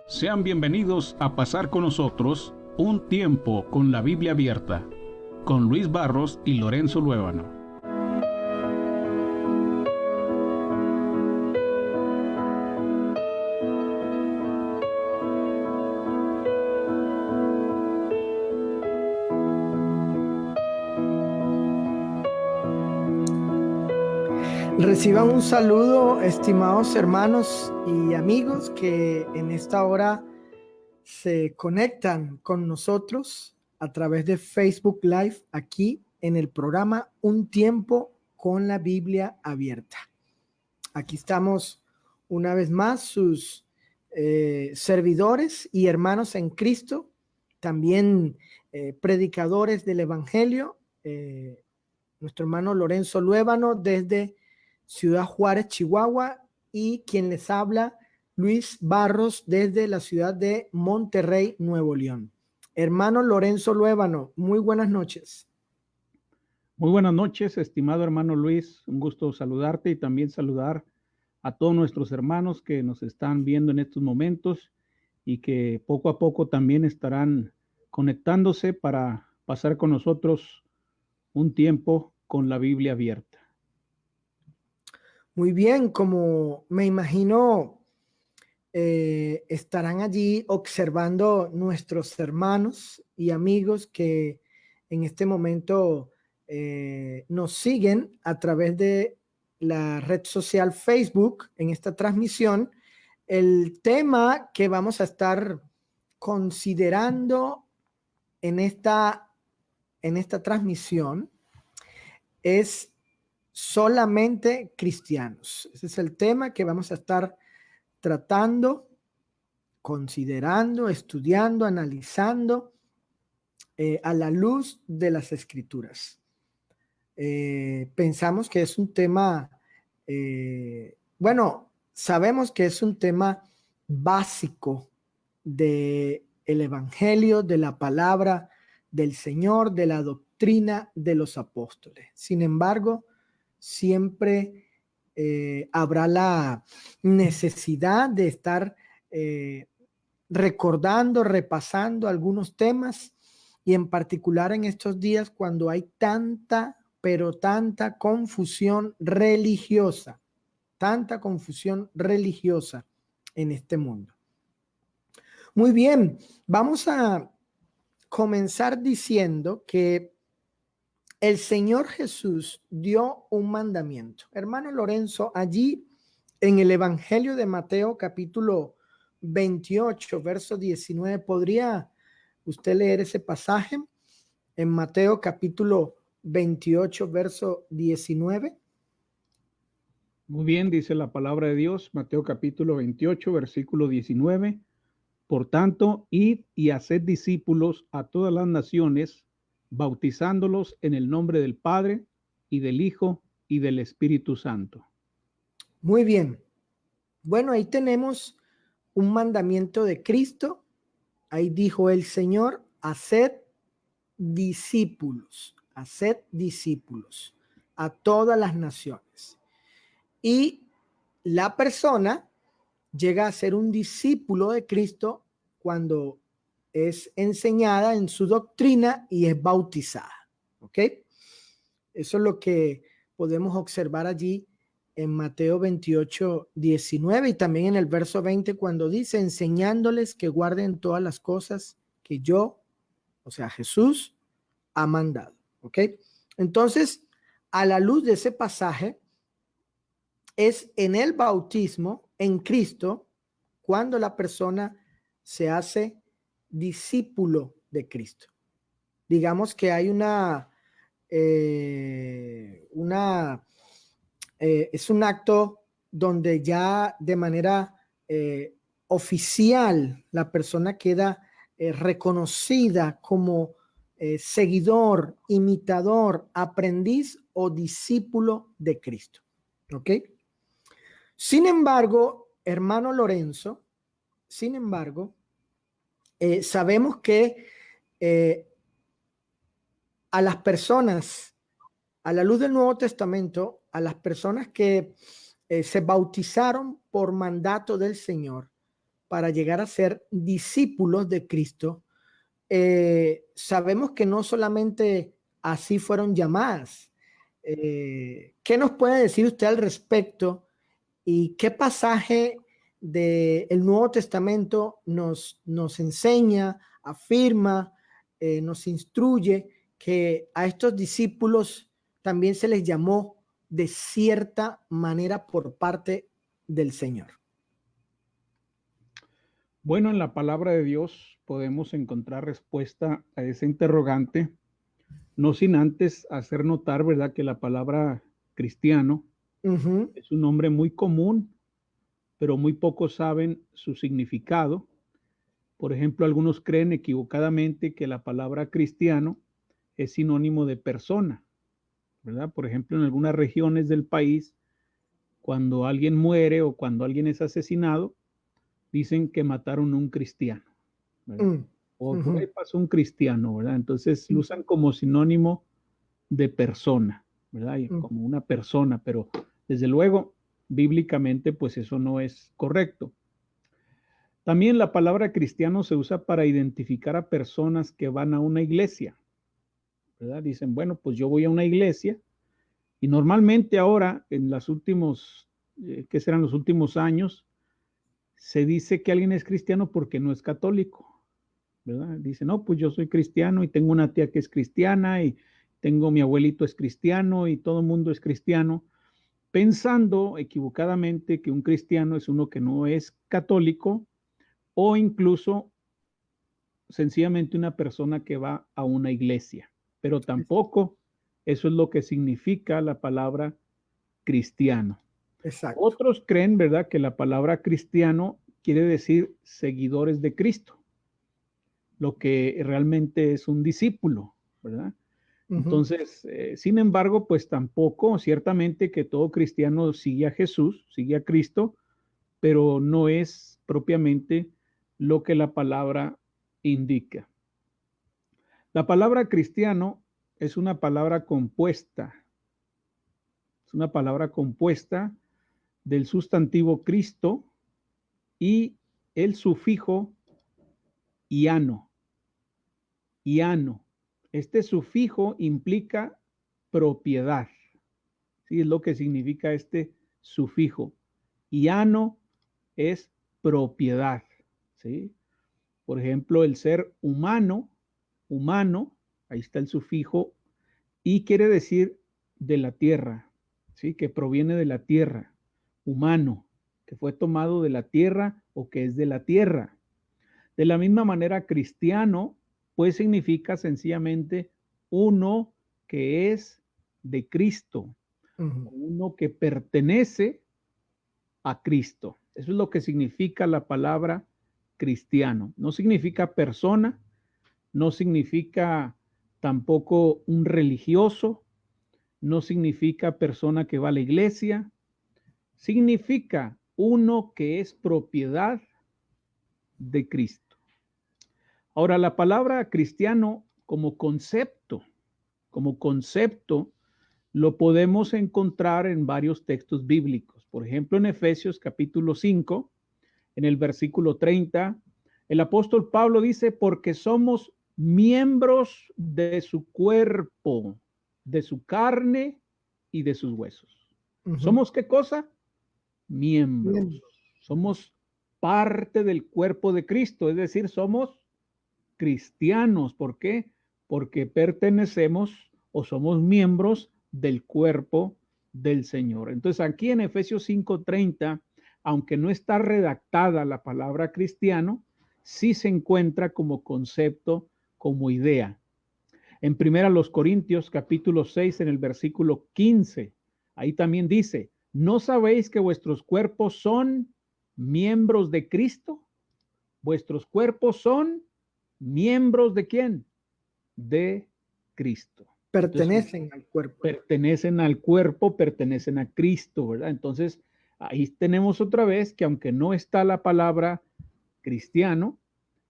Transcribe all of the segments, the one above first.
Sean bienvenidos a pasar con nosotros un tiempo con la Biblia abierta, con Luis Barros y Lorenzo Luébano. Reciban un saludo, estimados hermanos y amigos que en esta hora se conectan con nosotros a través de Facebook Live aquí en el programa Un Tiempo con la Biblia Abierta. Aquí estamos una vez más sus servidores y hermanos en Cristo, también predicadores del Evangelio, nuestro hermano Lorenzo Luébano desde Ciudad Juárez, Chihuahua, y quien les habla, Luis Barros, desde la ciudad de Monterrey, Nuevo León. Hermano Lorenzo Luébano, muy buenas noches. Muy buenas noches, estimado hermano Luis. Un gusto saludarte y también saludar a todos nuestros hermanos que nos están viendo en estos momentos y que poco a poco también estarán conectándose para pasar con nosotros un tiempo con la Biblia abierta. Muy bien, como me imagino, estarán allí observando nuestros hermanos y amigos que en este momento nos siguen a través de la red social Facebook en esta transmisión. El tema que vamos a estar considerando en esta transmisión es solamente cristianos. Ese es el tema que vamos a estar tratando, considerando, estudiando, analizando a la luz de las Escrituras. Pensamos que es un tema, sabemos que es un tema básico del Evangelio, de la palabra del Señor, de la doctrina de los apóstoles. Sin embargo, siempre habrá la necesidad de estar recordando, repasando algunos temas, y en particular en estos días cuando hay tanta confusión religiosa en este mundo. Muy bien, vamos a comenzar diciendo que el Señor Jesús dio un mandamiento. Hermano Lorenzo, allí en el Evangelio de Mateo, capítulo 28, verso 19, ¿podría usted leer ese pasaje? En Mateo, capítulo 28, verso 19. Muy bien, dice la palabra de Dios, Mateo capítulo 28, versículo 19. Por tanto, id y haced discípulos a todas las naciones, bautizándolos en el nombre del Padre y del Hijo y del Espíritu Santo. Muy bien. Bueno, ahí tenemos un mandamiento de Cristo. Ahí dijo el Señor, haced discípulos a todas las naciones. Y la persona llega a ser un discípulo de Cristo cuando es enseñada en su doctrina y es bautizada. ¿Ok? Eso es lo que podemos observar allí en Mateo 28, 19 y también en el verso 20 cuando dice, enseñándoles que guarden todas las cosas que yo, o sea, Jesús, ha mandado. ¿Ok? Entonces, a la luz de ese pasaje, es en el bautismo, en Cristo, cuando la persona se hace discípulo de Cristo. Digamos que hay es un acto donde ya de manera oficial la persona queda reconocida como seguidor, imitador, aprendiz o discípulo de Cristo. ¿Ok? Sin embargo, hermano Lorenzo, sabemos que a las personas, a la luz del Nuevo Testamento, a las personas que se bautizaron por mandato del Señor, para llegar a ser discípulos de Cristo, sabemos que no solamente así fueron llamadas. ¿Qué nos puede decir usted al respecto y qué pasaje del Nuevo Testamento nos enseña, afirma, nos instruye que a estos discípulos también se les llamó de cierta manera por parte del Señor? Bueno, en la palabra de Dios podemos encontrar respuesta a ese interrogante, no sin antes hacer notar, ¿verdad?, que la palabra cristiano es un nombre muy común, pero muy pocos saben su significado. Por ejemplo, algunos creen equivocadamente que la palabra cristiano es sinónimo de persona, ¿verdad? Por ejemplo, en algunas regiones del país, cuando alguien muere o cuando alguien es asesinado, dicen que mataron a un cristiano, ¿verdad? O por ahí pasó un cristiano, ¿verdad? Entonces lo usan como sinónimo de persona, ¿verdad? Y como una persona, pero desde luego, bíblicamente, pues eso no es correcto. También la palabra cristiano se usa para identificar a personas que van a una iglesia, ¿verdad? Dicen, bueno, pues yo voy a una iglesia y normalmente ahora, en los últimos, ¿qué serán los últimos años? Se dice que alguien es cristiano porque no es católico, ¿verdad? Dice, no, pues yo soy cristiano y tengo una tía que es cristiana y tengo mi abuelito es cristiano y todo el mundo es cristiano, pensando equivocadamente que un cristiano es uno que no es católico o incluso sencillamente una persona que va a una iglesia, pero tampoco eso es lo que significa la palabra cristiano. Exacto. Otros creen, ¿verdad?, que la palabra cristiano quiere decir seguidores de Cristo, lo que realmente es un discípulo, ¿verdad? Entonces, sin embargo, pues tampoco, ciertamente que todo cristiano sigue a Jesús, sigue a Cristo, pero no es propiamente lo que la palabra indica. La palabra cristiano es una palabra compuesta, es una palabra compuesta del sustantivo Cristo y el sufijo iano. Iano. Este sufijo implica propiedad. Sí, es lo que significa este sufijo. Iano es propiedad. ¿Sí? Por ejemplo, el ser humano, humano, ahí está el sufijo, y quiere decir de la tierra, ¿sí? Que proviene de la tierra, humano, que fue tomado de la tierra o que es de la tierra. De la misma manera, cristiano, pues significa sencillamente uno que es de Cristo, uno que pertenece a Cristo. Eso es lo que significa la palabra cristiano. No significa persona, no significa tampoco un religioso, no significa persona que va a la iglesia, significa uno que es propiedad de Cristo. Ahora, la palabra cristiano como concepto, lo podemos encontrar en varios textos bíblicos. Por ejemplo, en Efesios capítulo 5, en el versículo 30, el apóstol Pablo dice, porque somos miembros de su cuerpo, de su carne y de sus huesos. ¿Somos qué cosa? Miembros. Somos parte del cuerpo de Cristo, es decir, somos cristianos. ¿Por qué? Porque pertenecemos o somos miembros del cuerpo del Señor. Entonces aquí en Efesios 5:30, aunque no está redactada la palabra cristiano, sí se encuentra como concepto, como idea. En primera los Corintios capítulo 6 en el versículo 15, ahí también dice, ¿no sabéis que vuestros cuerpos son miembros de Cristo? Vuestros cuerpos son miembros de quién? De Cristo. Pertenecen Entonces, al cuerpo. Pertenecen al cuerpo, pertenecen a Cristo, ¿verdad? Entonces, ahí tenemos otra vez que aunque no está la palabra cristiano,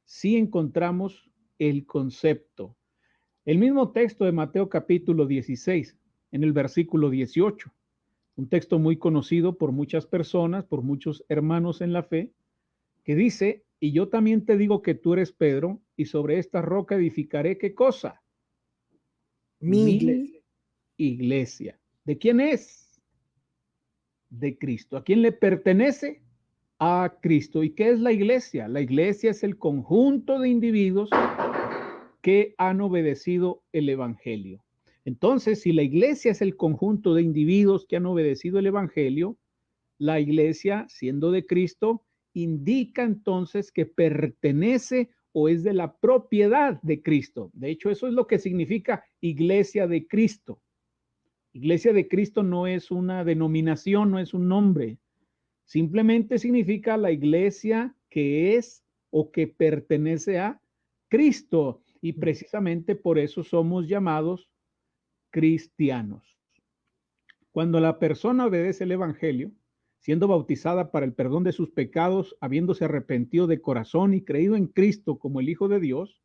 sí encontramos el concepto. El mismo texto de Mateo capítulo 16, en el versículo 18, un texto muy conocido por muchas personas, por muchos hermanos en la fe, que dice, y yo también te digo que tú eres Pedro, y sobre esta roca edificaré, ¿qué cosa? Mi iglesia. ¿De quién es? De Cristo. ¿A quién le pertenece? A Cristo. ¿Y qué es la iglesia? La iglesia es el conjunto de individuos que han obedecido el evangelio. Entonces, si la iglesia es el conjunto de individuos que han obedecido el evangelio, la iglesia, siendo de Cristo, indica entonces que pertenece o es de la propiedad de Cristo. De hecho, eso es lo que significa iglesia de Cristo. Iglesia de Cristo no es una denominación, no es un nombre. Simplemente significa la iglesia que es o que pertenece a Cristo. Y precisamente por eso somos llamados cristianos. Cuando la persona obedece el evangelio, siendo bautizada para el perdón de sus pecados, habiéndose arrepentido de corazón y creído en Cristo como el Hijo de Dios,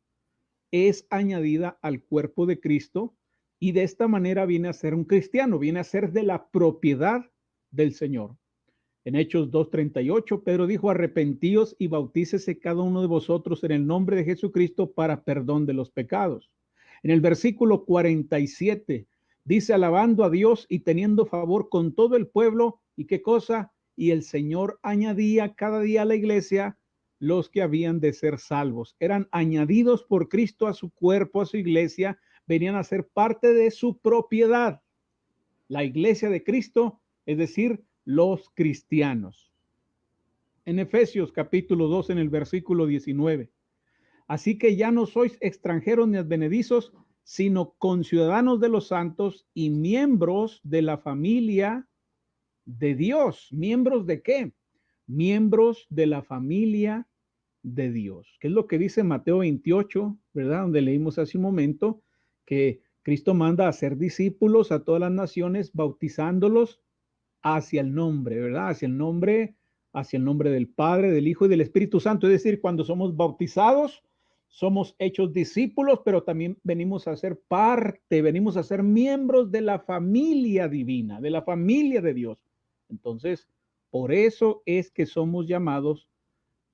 es añadida al cuerpo de Cristo y de esta manera viene a ser un cristiano, viene a ser de la propiedad del Señor. En Hechos 2:38, Pedro dijo, arrepentíos y bautícese cada uno de vosotros en el nombre de Jesucristo para perdón de los pecados. En el versículo 47 dice, alabando a Dios y teniendo favor con todo el pueblo, ¿y qué cosa? Y el Señor añadía cada día a la iglesia los que habían de ser salvos. Eran añadidos por Cristo a su cuerpo, a su iglesia, venían a ser parte de su propiedad. La iglesia de Cristo, es decir, los cristianos. En Efesios capítulo 2, en el versículo 19. Así que ya no sois extranjeros ni advenedizos, sino conciudadanos de los santos y miembros de la familia de Dios. ¿Miembros de qué? Miembros de la familia de Dios. ¿Qué es lo que dice Mateo 28, verdad? Donde leímos hace un momento que Cristo manda a hacer discípulos a todas las naciones, bautizándolos hacia el nombre, ¿verdad? Hacia el nombre del Padre, del Hijo y del Espíritu Santo. Es decir, cuando somos bautizados, somos hechos discípulos, pero también venimos a ser parte, venimos a ser miembros de la familia divina, de la familia de Dios. Entonces, por eso es que somos llamados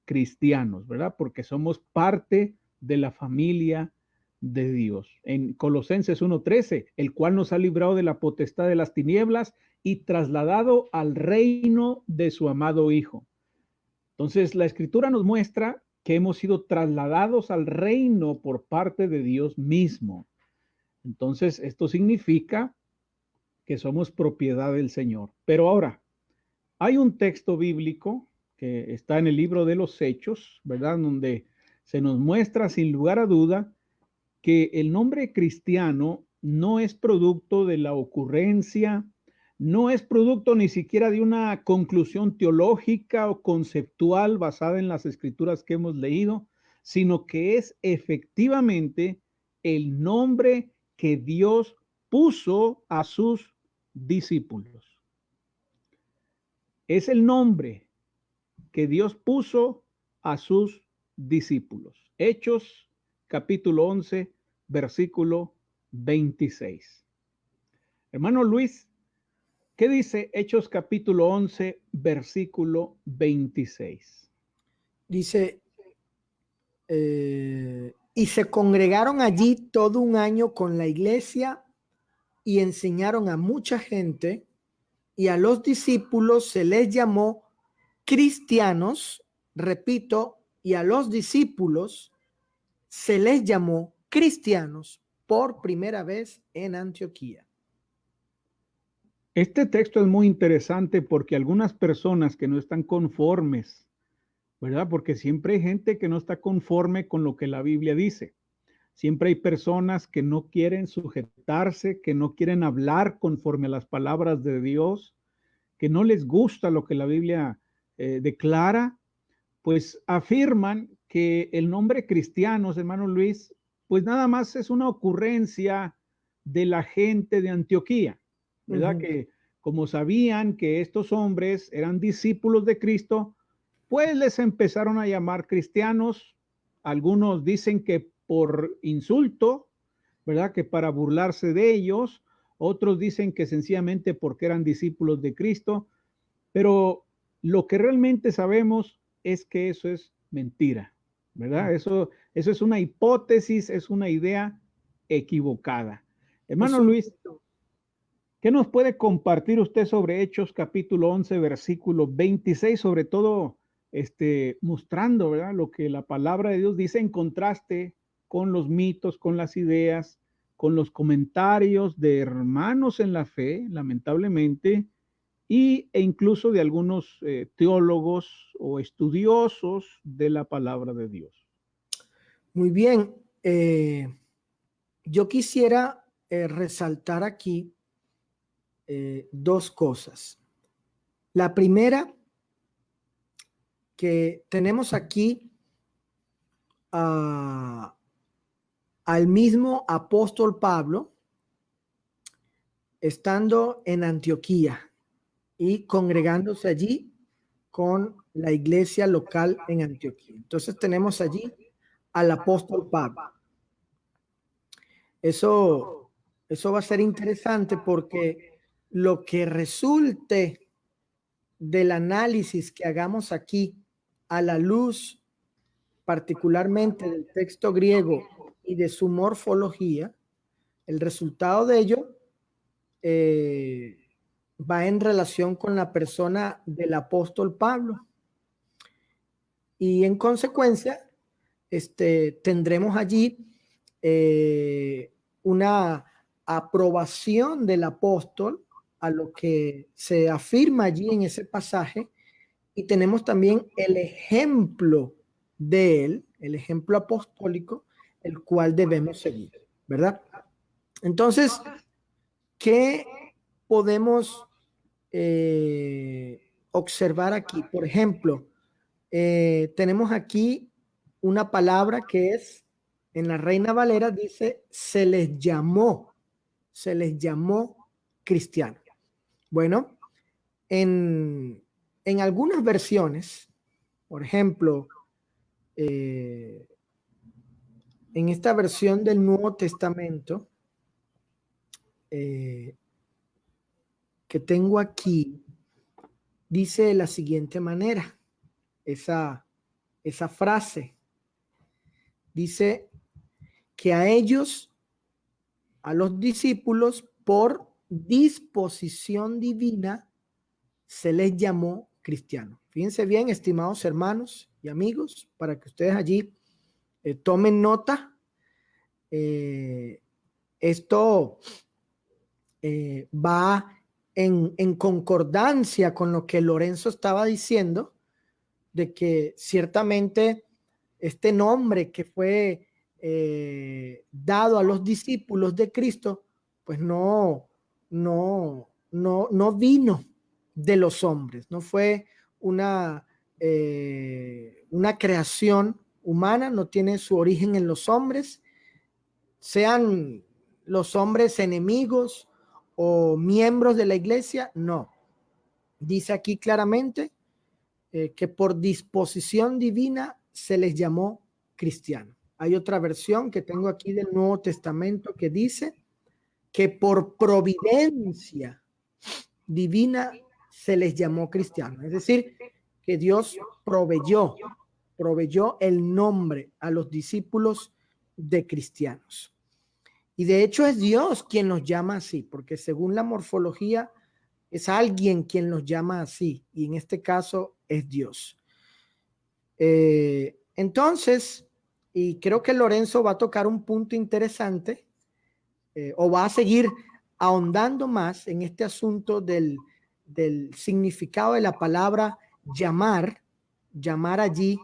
cristianos, ¿verdad? Porque somos parte de la familia de Dios. En Colosenses 1:13, el cual nos ha librado de la potestad de las tinieblas y trasladado al reino de su amado Hijo. Entonces, la Escritura nos muestra que hemos sido trasladados al reino por parte de Dios mismo. Entonces, esto significa que somos propiedad del Señor. Pero ahora, hay un texto bíblico que está en el libro de los Hechos, ¿verdad? Donde se nos muestra sin lugar a duda que el nombre cristiano no es producto de la ocurrencia, no es producto ni siquiera de una conclusión teológica o conceptual basada en las escrituras que hemos leído, sino que es efectivamente el nombre que Dios puso a sus discípulos. Es el nombre que Dios puso a sus discípulos. Hechos capítulo 11, versículo 26. Hermano Luis, ¿qué dice Hechos capítulo 11, versículo 26? Dice, y se congregaron allí todo un año con la iglesia y enseñaron a mucha gente, y a los discípulos se les llamó cristianos, repito, y a los discípulos se les llamó cristianos por primera vez en Antioquía. Este texto es muy interesante porque algunas personas que no están conformes, ¿verdad? Porque siempre hay gente que no está conforme con lo que la Biblia dice. Siempre hay personas que no quieren sujetarse, que no quieren hablar conforme a las palabras de Dios, que no les gusta lo que la Biblia declara, pues afirman que el nombre cristianos, hermano Luis, pues nada más es una ocurrencia de la gente de Antioquía, ¿verdad? Que como sabían que estos hombres eran discípulos de Cristo, pues les empezaron a llamar cristianos. Algunos dicen que por insulto, ¿verdad? Que para burlarse de ellos. Otros dicen que sencillamente porque eran discípulos de Cristo. Pero lo que realmente sabemos es que eso es mentira, ¿verdad? Eso es una hipótesis, es una idea equivocada. Hermano Luis, ¿qué nos puede compartir usted sobre Hechos capítulo 11, versículo 26, sobre todo mostrando, ¿verdad?, lo que la palabra de Dios dice en contraste con los mitos, con las ideas, con los comentarios de hermanos en la fe, lamentablemente, e incluso de algunos teólogos o estudiosos de la palabra de Dios? Muy bien. Yo quisiera resaltar aquí dos cosas. La primera, que tenemos aquí al mismo apóstol Pablo estando en Antioquía y congregándose allí con la iglesia local en Antioquía. Entonces tenemos allí al apóstol Pablo. Eso va a ser interesante porque lo que resulte del análisis que hagamos aquí a la luz particularmente del texto griego y de su morfología, el resultado de ello va en relación con la persona del apóstol Pablo. Y en consecuencia, tendremos allí una aprobación del apóstol a lo que se afirma allí en ese pasaje, y tenemos también el ejemplo de él, el ejemplo apostólico, el cual debemos seguir, ¿verdad? Entonces, ¿qué podemos observar aquí? Por ejemplo, tenemos aquí una palabra que es, en la Reina Valera dice, se les llamó cristiano. Bueno, en algunas versiones, por ejemplo, en esta versión del Nuevo Testamento que tengo aquí, dice de la siguiente manera, esa frase, dice que a ellos, a los discípulos, por disposición divina, se les llamó cristianos. Fíjense bien, estimados hermanos y amigos, para que ustedes allí tomen nota. Esto va en concordancia con lo que Lorenzo estaba diciendo, de que ciertamente este nombre que fue dado a los discípulos de Cristo, pues no vino de los hombres, no fue una creación humana, no tiene su origen en los hombres, sean los hombres enemigos o miembros de la iglesia, no. Dice aquí claramente que por disposición divina se les llamó cristiano. Hay otra versión que tengo aquí del Nuevo Testamento que dice que por providencia divina se les llamó cristiano. Es decir, que Dios proveyó el nombre a los discípulos de cristianos. Y de hecho es Dios quien los llama así, porque según la morfología es alguien quien los llama así, y en este caso es Dios. Entonces, y creo que Lorenzo va a tocar un punto interesante, o va a seguir ahondando más en este asunto del significado de la palabra llamar allí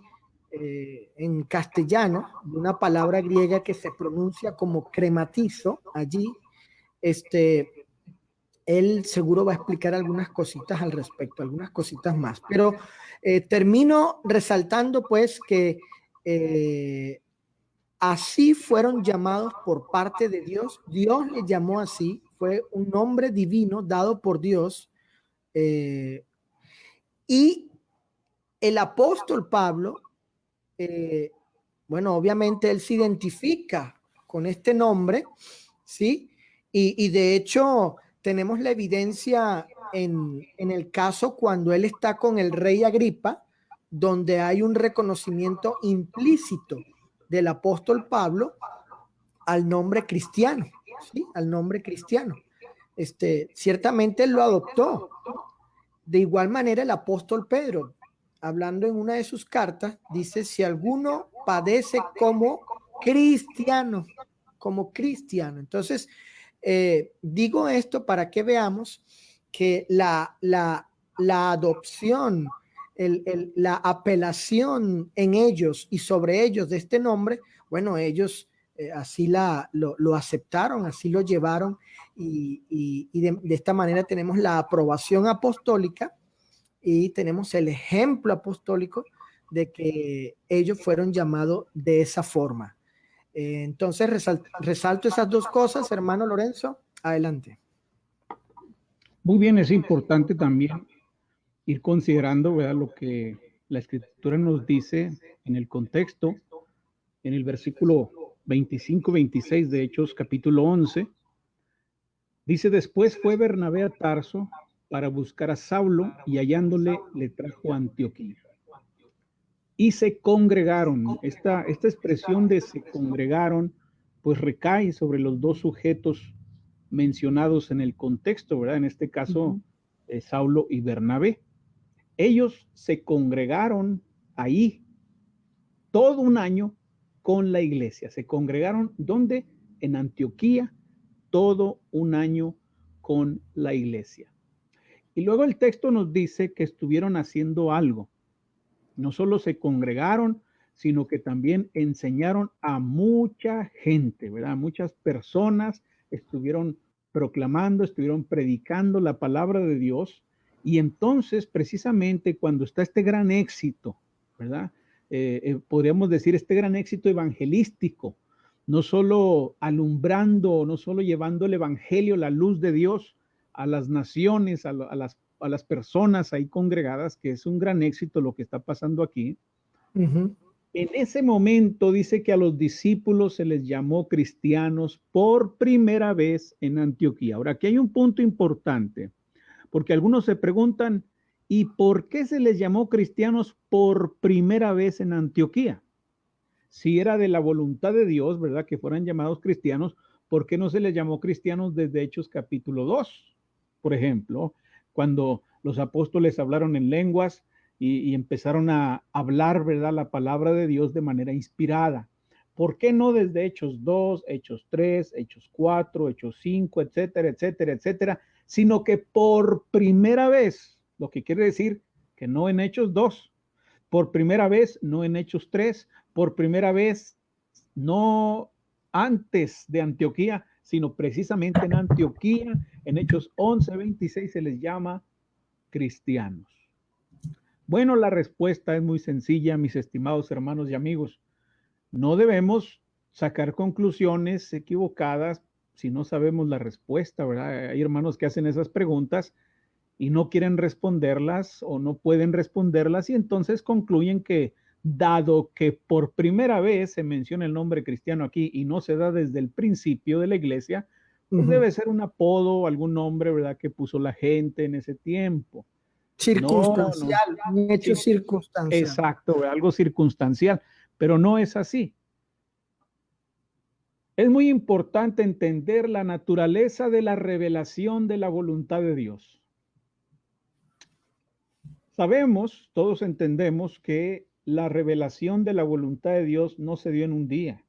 en castellano, de una palabra griega que se pronuncia como crematizo allí. Él seguro va a explicar algunas cositas al respecto, algunas cositas más, pero termino resaltando pues que así fueron llamados por parte de Dios. Dios les llamó así, fue un nombre divino dado por Dios. Y el apóstol Pablo, bueno, obviamente él se identifica con este nombre, ¿sí? Y de hecho tenemos la evidencia en el caso cuando él está con el rey Agripa, donde hay un reconocimiento implícito del apóstol Pablo al nombre cristiano, ¿sí? Al nombre cristiano. Ciertamente él lo adoptó. De igual manera, el apóstol Pedro, hablando en una de sus cartas, dice: si alguno padece como cristiano, como cristiano. Entonces, digo esto para que veamos que la adopción, la apelación en ellos y sobre ellos de este nombre, bueno, ellos así lo aceptaron, así lo llevaron, y de esta manera tenemos la aprobación apostólica y tenemos el ejemplo apostólico de que ellos fueron llamados de esa forma. Entonces resalto esas dos cosas, hermano Lorenzo. Adelante. Muy bien, es importante también ir considerando, ¿verdad?, lo que la Escritura nos dice en el contexto, en el versículo 25-26 de Hechos capítulo 11. Dice: después fue Bernabé a Tarso para buscar a Saulo, y hallándole le trajo a Antioquía. Y se congregaron. Esta expresión de se congregaron, pues recae sobre los dos sujetos mencionados en el contexto, ¿verdad? En este caso, Saulo y Bernabé. Ellos se congregaron ahí todo un año con la iglesia. Se congregaron, ¿dónde? En Antioquía, todo un año con la iglesia. Y luego el texto nos dice que estuvieron haciendo algo. No solo se congregaron, sino que también enseñaron a mucha gente, ¿verdad? Muchas personas estuvieron proclamando, estuvieron predicando la palabra de Dios. Y entonces, precisamente cuando está este gran éxito, ¿verdad? Podríamos decir este gran éxito evangelístico, no solo alumbrando, no solo llevando el evangelio, la luz de Dios a las naciones, a las personas ahí congregadas, que es un gran éxito lo que está pasando aquí. En ese momento dice que a los discípulos se les llamó cristianos por primera vez en Antioquía. Ahora, aquí hay un punto importante, porque algunos se preguntan: ¿y por qué se les llamó cristianos por primera vez en Antioquía? Si era de la voluntad de Dios, ¿verdad?, que fueran llamados cristianos, ¿por qué no se les llamó cristianos desde Hechos capítulo 2? Por ejemplo, cuando los apóstoles hablaron en lenguas y empezaron a hablar, ¿verdad?, la palabra de Dios de manera inspirada. ¿Por qué no desde Hechos 2, Hechos 3, Hechos 4, Hechos 5, etcétera, etcétera, etcétera? Sino que por primera vez, lo que quiere decir que no en Hechos 2, por primera vez no en Hechos 3, por primera vez no antes de Antioquía, sino precisamente en Antioquía. En Hechos 11:26 se les llama cristianos. Bueno, la respuesta es muy sencilla, mis estimados hermanos y amigos. No debemos sacar conclusiones equivocadas si no sabemos la respuesta, ¿verdad? Hay hermanos que hacen esas preguntas y no quieren responderlas o no pueden responderlas, y entonces concluyen que, dado que por primera vez se menciona el nombre cristiano aquí y no se da desde el principio de la iglesia, pues debe ser un apodo, algún nombre, ¿verdad?, que puso la gente en ese tiempo. Circunstancial, No. un hecho circunstancial. Exacto, algo circunstancial, pero no es así. Es muy importante entender la naturaleza de la revelación de la voluntad de Dios. Sabemos, todos entendemos que la revelación de la voluntad de Dios no se dio en un día,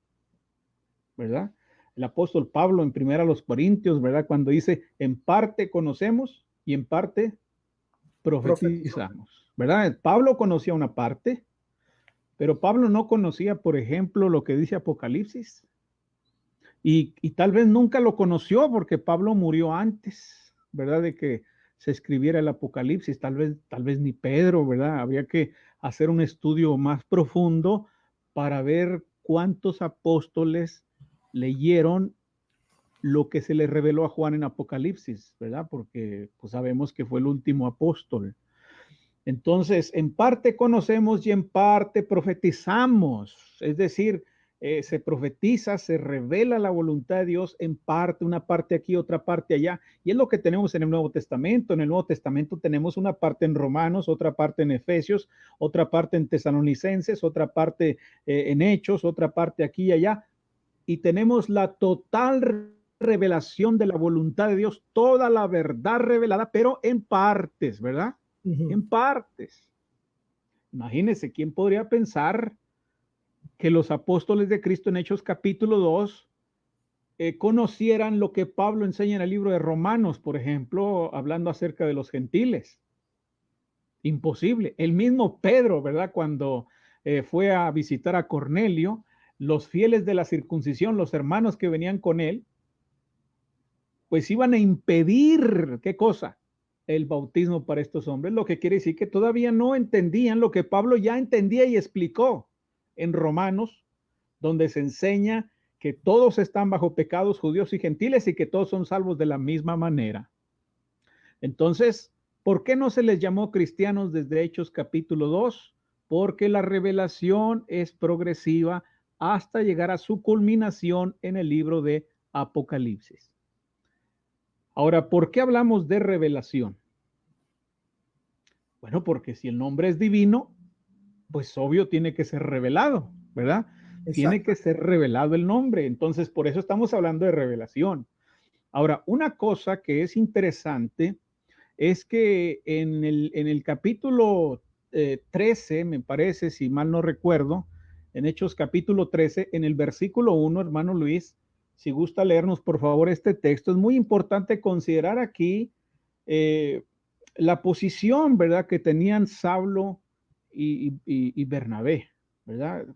¿verdad? El apóstol Pablo en 1 Corintios, ¿verdad?, cuando dice: en parte conocemos y en parte profetizamos, ¿verdad? Pablo conocía una parte, pero Pablo no conocía, por ejemplo, lo que dice Apocalipsis. Y tal vez nunca lo conoció porque Pablo murió antes, ¿verdad?, de que se escribiera el Apocalipsis. Tal vez ni Pedro, ¿verdad? Habría que hacer un estudio más profundo para ver cuántos apóstoles leyeron lo que se le reveló a Juan en Apocalipsis, ¿verdad? Porque pues sabemos que fue el último apóstol. Entonces, en parte conocemos y en parte profetizamos. Es decir, se profetiza, se revela la voluntad de Dios en parte, una parte aquí, otra parte allá. Y es lo que tenemos en el Nuevo Testamento. En el Nuevo Testamento tenemos una parte en Romanos, otra parte en Efesios, otra parte en Tesalonicenses, otra parte en Hechos, otra parte aquí y allá. Y tenemos la total revelación de la voluntad de Dios, toda la verdad revelada, pero en partes, ¿verdad? En partes. Imagínense, ¿quién podría pensar que los apóstoles de Cristo en Hechos capítulo 2 conocieran lo que Pablo enseña en el libro de Romanos, por ejemplo, hablando acerca de los gentiles? Imposible. El mismo Pedro, ¿verdad? Cuando fue a visitar a Cornelio, los fieles de la circuncisión, los hermanos que venían con él, pues iban a impedir, ¿qué cosa? El bautismo para estos hombres, lo que quiere decir que todavía no entendían lo que Pablo ya entendía y explicó en Romanos, donde se enseña que todos están bajo pecados, judíos y gentiles, y que todos son salvos de la misma manera. Entonces, ¿por qué no se les llamó cristianos desde Hechos capítulo 2? Porque la revelación es progresiva hasta llegar a su culminación en el libro de Apocalipsis. Ahora, ¿por qué hablamos de revelación? Bueno, porque si el nombre es divino, pues obvio tiene que ser revelado, ¿verdad? Exacto. Tiene que ser revelado el nombre. Entonces, por eso estamos hablando de revelación. Ahora, una cosa que es interesante es que en el capítulo 13, me parece, si mal no recuerdo, en Hechos capítulo 13, en el versículo 1, hermano Luis, si gusta leernos por favor este texto, es muy importante considerar aquí la posición, ¿verdad?, que tenían Saulo y Bernabé, ¿verdad?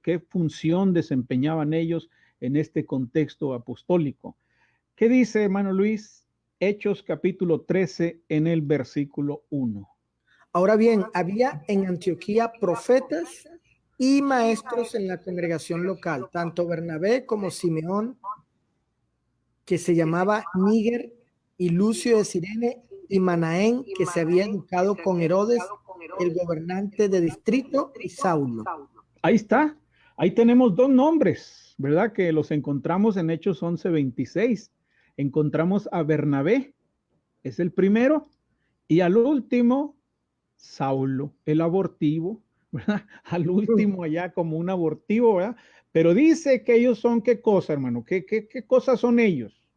¿Qué función desempeñaban ellos en este contexto apostólico? ¿Qué dice, hermano Luis? Hechos capítulo 13 en el versículo 1. Ahora bien, había en Antioquía profetas y maestros en la congregación local, tanto Bernabé como Simeón, que se llamaba Níger, y Lucio de Cirene, y Manaén, que se había educado con Herodes, el gobernante de distrito, y Saulo. Ahí está, ahí tenemos dos nombres, ¿verdad? Que los encontramos en Hechos 11:26. Encontramos a Bernabé, es el primero, y al último, Saulo, el abortivo, ¿verdad? Al último allá como un abortivo, ¿verdad? Pero dice que ellos son, ¿qué cosa, hermano? ¿Qué cosas son ellos?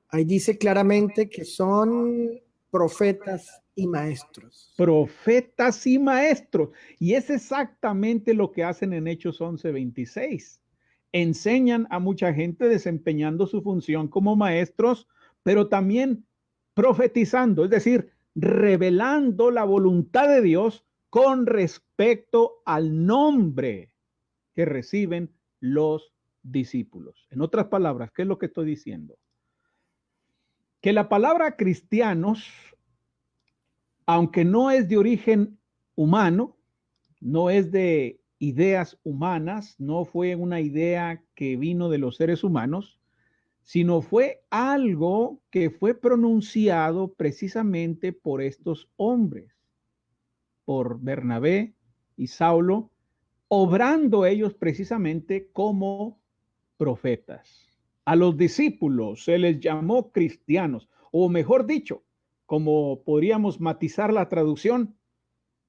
Ahí dice claramente que son profetas y maestros. Profetas y maestros. Y es exactamente lo que hacen en Hechos 11:26. Enseñan a mucha gente desempeñando su función como maestros, pero también profetizando, es decir, revelando la voluntad de Dios con respecto al nombre que reciben los discípulos. En otras palabras, ¿qué es lo que estoy diciendo? Que la palabra cristianos, aunque no es de origen humano, no es de ideas humanas, no fue una idea que vino de los seres humanos, sino fue algo que fue pronunciado precisamente por estos hombres, por Bernabé y Saulo, obrando ellos precisamente como profetas. A los discípulos se les llamó cristianos, o mejor dicho, como podríamos matizar la traducción,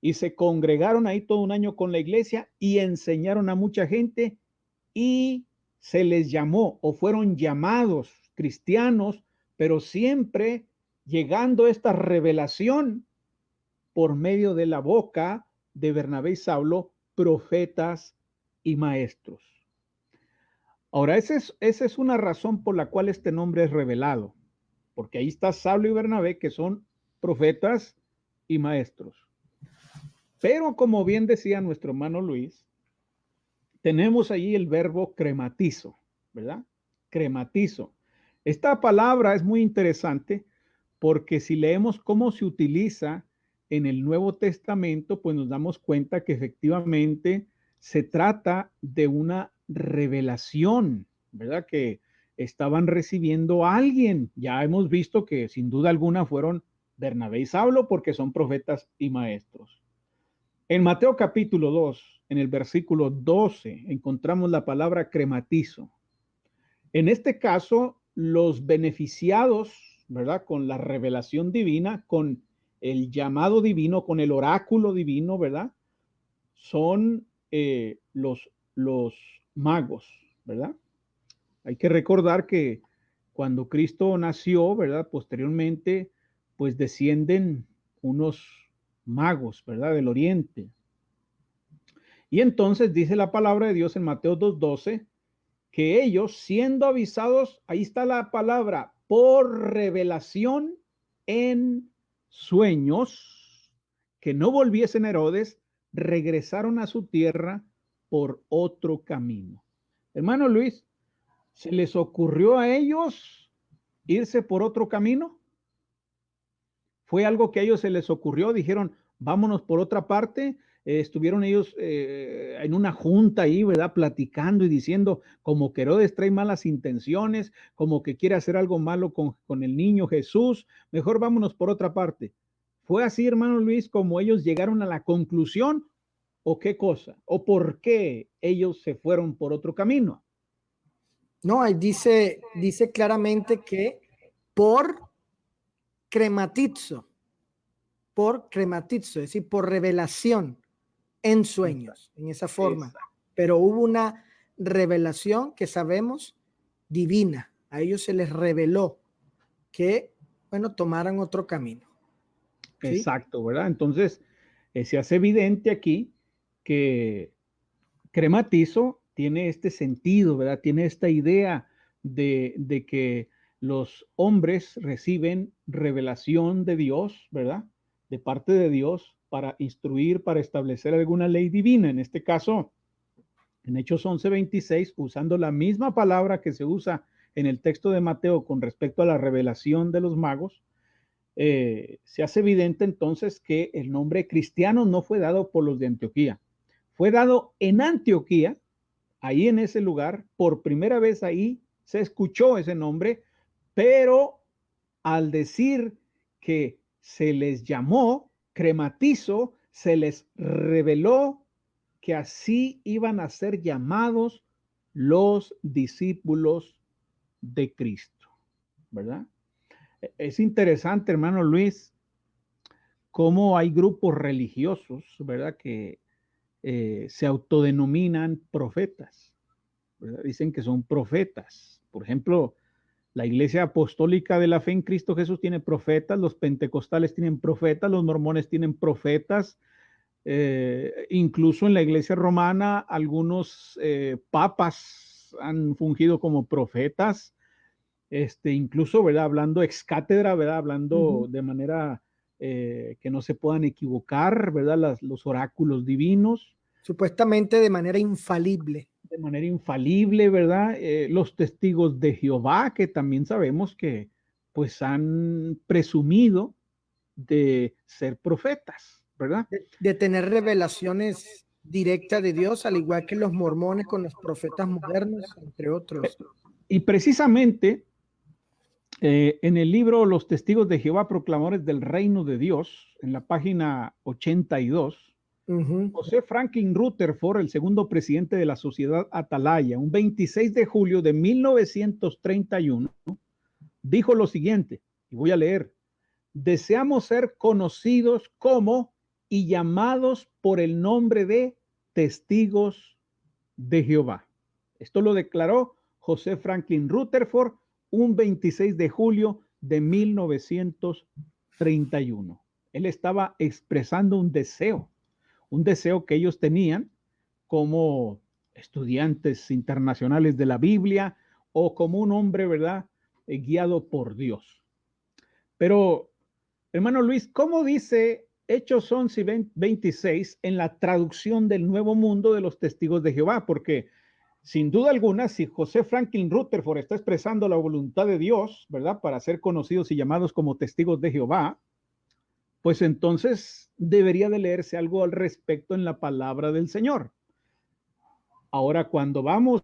y se congregaron ahí todo un año con la iglesia y enseñaron a mucha gente y se les llamó o fueron llamados cristianos, pero siempre llegando esta revelación por medio de la boca de Bernabé y Saulo, profetas y maestros. Ahora, esa es una razón por la cual este nombre es revelado, porque ahí está Saulo y Bernabé, que son profetas y maestros. Pero como bien decía nuestro hermano Luis, tenemos allí el verbo crematizo, ¿verdad? Crematizo. Esta palabra es muy interesante porque si leemos cómo se utiliza en el Nuevo Testamento, pues nos damos cuenta que efectivamente se trata de una revelación, ¿verdad? Que estaban recibiendo a alguien. Ya hemos visto que sin duda alguna fueron Bernabé y Saulo porque son profetas y maestros. En Mateo capítulo 2, en el versículo 12, encontramos la palabra crematizo. En este caso, los beneficiados, ¿verdad? Con la revelación divina, con el llamado divino, con el oráculo divino, ¿verdad? Son los magos, ¿verdad? Hay que recordar que cuando Cristo nació, ¿verdad? Posteriormente, pues descienden unos magos, ¿verdad? Del oriente. Y entonces dice la palabra de Dios en Mateo 2:12, que ellos siendo avisados, ahí está la palabra, por revelación en sueños, que no volviesen a Herodes, regresaron a su tierra por otro camino. Hermano Luis, ¿se les ocurrió a ellos irse por otro camino? ¿Fue algo que a ellos se les ocurrió? Dijeron, vámonos por otra parte. Estuvieron ellos en una junta ahí, ¿verdad? Platicando y diciendo como que Herodes trae malas intenciones, como que quiere hacer algo malo con el niño Jesús. Mejor vámonos por otra parte. ¿Fue así, hermano Luis, como ellos llegaron a la conclusión? ¿O qué cosa? ¿O por qué ellos se fueron por otro camino? No, ahí dice claramente que por crematizo, es decir, por revelación en sueños, en esa forma. Exacto. Pero hubo una revelación que sabemos divina. A ellos se les reveló que, bueno, tomaran otro camino. ¿Sí? Exacto, ¿verdad? Entonces, se hace evidente aquí que crematizo tiene este sentido, ¿verdad? Tiene esta idea de que los hombres reciben revelación de Dios, ¿verdad? De parte de Dios para instruir, para establecer alguna ley divina. En este caso, en Hechos 11:26, usando la misma palabra que se usa en el texto de Mateo con respecto a la revelación de los magos, se hace evidente entonces que el nombre cristiano no fue dado por los de Antioquía, fue dado en Antioquía, ahí en ese lugar, por primera vez ahí se escuchó ese nombre, pero al decir que se les llamó crematizo, se les reveló que así iban a ser llamados los discípulos de Cristo, ¿verdad? Es interesante, hermano Luis, cómo hay grupos religiosos, ¿verdad? Que se autodenominan profetas, ¿verdad? Dicen que son profetas. Por ejemplo, la Iglesia Apostólica de la Fe en Cristo Jesús tiene profetas, los pentecostales tienen profetas, los mormones tienen profetas, incluso en la Iglesia Romana algunos papas han fungido como profetas, incluso, ¿verdad? Hablando ex cátedra, ¿verdad? Hablando de manera que no se puedan equivocar, ¿verdad? Los oráculos divinos. Supuestamente de manera infalible. De manera infalible, ¿verdad? Los testigos de Jehová, que también sabemos que pues han presumido de ser profetas, ¿verdad? De tener revelaciones directas de Dios, al igual que los mormones con los profetas modernos, entre otros. Y precisamente en el libro Los Testigos de Jehová, Proclamadores del Reino de Dios, en la página 82, José Franklin Rutherford, el segundo presidente de la Sociedad Atalaya, un 26 de julio de 1931, dijo lo siguiente, y voy a leer: deseamos ser conocidos como y llamados por el nombre de testigos de Jehová. Esto lo declaró José Franklin Rutherford un 26 de julio de 1931. Él estaba expresando un deseo que ellos tenían como estudiantes internacionales de la Biblia o como un hombre, ¿verdad? Guiado por Dios. Pero, hermano Luis, ¿cómo dice Hechos 11:26 en la traducción del Nuevo Mundo de los Testigos de Jehová? Porque sin duda alguna, si José Franklin Rutherford está expresando la voluntad de Dios, ¿verdad? Para ser conocidos y llamados como testigos de Jehová, pues entonces debería de leerse algo al respecto en la palabra del Señor. Ahora, cuando vamos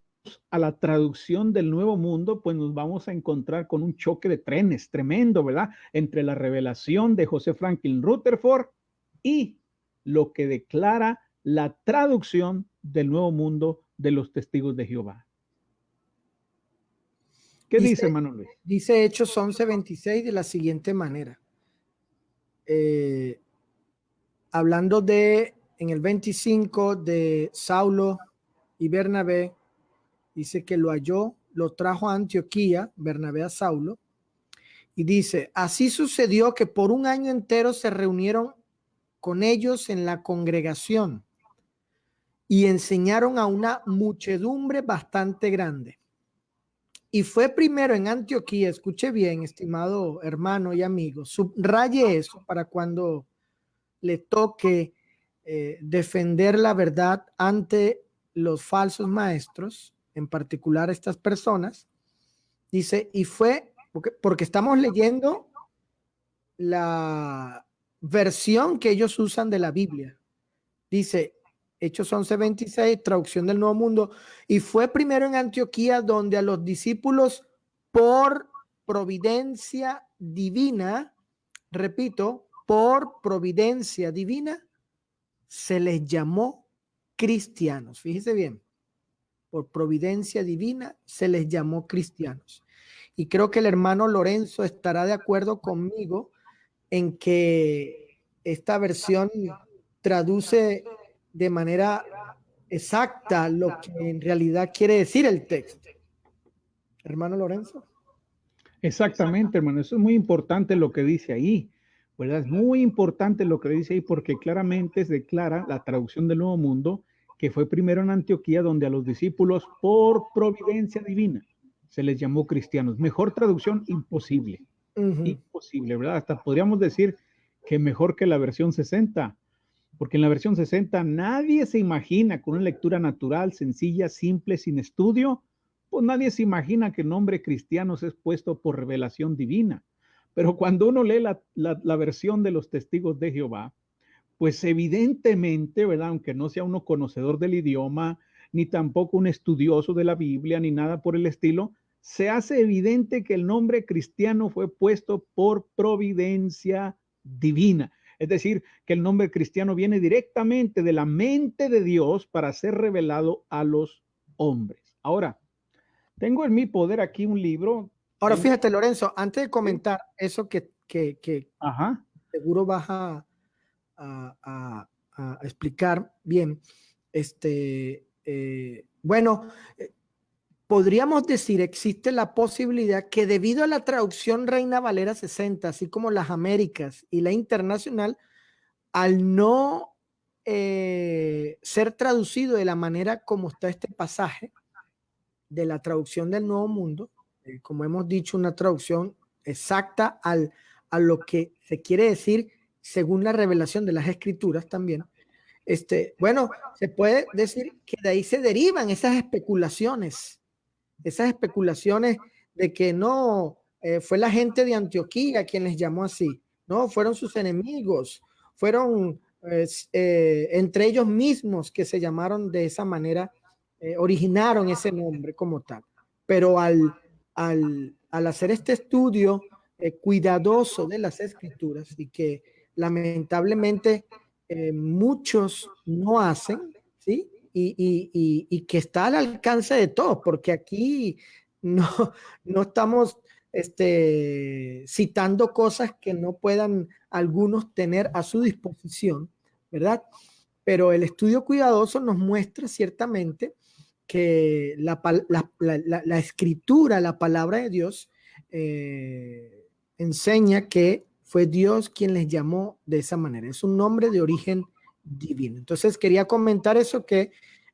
a la traducción del Nuevo Mundo, pues nos vamos a encontrar con un choque de trenes tremendo, ¿verdad? Entre la revelación de José Franklin Rutherford y lo que declara la traducción del Nuevo Mundo de los Testigos de Jehová. ¿Qué dice, hermano Luis? Dice Hechos 11:26 de la siguiente manera. Hablando en el 25 de Saulo y Bernabé, dice que lo halló, lo trajo a Antioquía, Bernabé a Saulo, y dice, así sucedió que por un año entero se reunieron con ellos en la congregación y enseñaron a una muchedumbre bastante grande. Y fue primero en Antioquía, escuche bien, estimado hermano y amigo, subraye eso para cuando le toque defender la verdad ante los falsos maestros, en particular estas personas. Dice, y fue, porque estamos leyendo la versión que ellos usan de la Biblia. Dice, Hechos 11:26, traducción del Nuevo Mundo, y fue primero en Antioquía donde a los discípulos por providencia divina, repito, por providencia divina, se les llamó cristianos. Fíjese bien, por providencia divina se les llamó cristianos. Y creo que el hermano Lorenzo estará de acuerdo conmigo en que esta versión traduce de manera exacta lo que en realidad quiere decir el texto. Hermano Lorenzo. Exactamente, hermano. Eso es muy importante lo que dice ahí, ¿verdad? Es muy importante lo que dice ahí porque claramente se declara la traducción del Nuevo Mundo que fue primero en Antioquía donde a los discípulos por providencia divina se les llamó cristianos. Mejor traducción imposible. Imposible, ¿verdad? Hasta podríamos decir que mejor que la versión 60, porque en la versión 60 nadie se imagina con una lectura natural, sencilla, simple, sin estudio, pues nadie se imagina que el nombre cristianos es puesto por revelación divina. Pero cuando uno lee la versión de los Testigos de Jehová, pues evidentemente, ¿verdad? Aunque no sea uno conocedor del idioma, ni tampoco un estudioso de la Biblia, ni nada por el estilo, se hace evidente que el nombre cristiano fue puesto por providencia divina. Es decir, que el nombre cristiano viene directamente de la mente de Dios para ser revelado a los hombres. Ahora, tengo en mi poder aquí un libro. Ahora, fíjate, Lorenzo, antes de comentar eso que Ajá. seguro vas a explicar bien, bueno, podríamos decir, existe la posibilidad que debido a la traducción Reina Valera 60, así como las Américas y la Internacional, al no ser traducido de la manera como está este pasaje de la traducción del Nuevo Mundo, como hemos dicho, una traducción exacta a lo que se quiere decir según la revelación de las Escrituras también. Bueno, se puede decir que de ahí se derivan esas especulaciones de que no fue la gente de Antioquía quien les llamó así, no, fueron sus enemigos, fueron entre ellos mismos que se llamaron de esa manera, originaron ese nombre como tal. Pero al hacer este estudio cuidadoso de las Escrituras y que lamentablemente muchos no hacen, ¿sí? Y que está al alcance de todos, porque aquí no estamos citando cosas que no puedan algunos tener a su disposición, ¿verdad? Pero el estudio cuidadoso nos muestra ciertamente que la escritura, la palabra de Dios, enseña que fue Dios quien les llamó de esa manera. Es un nombre de origen divino. Entonces quería comentar eso, que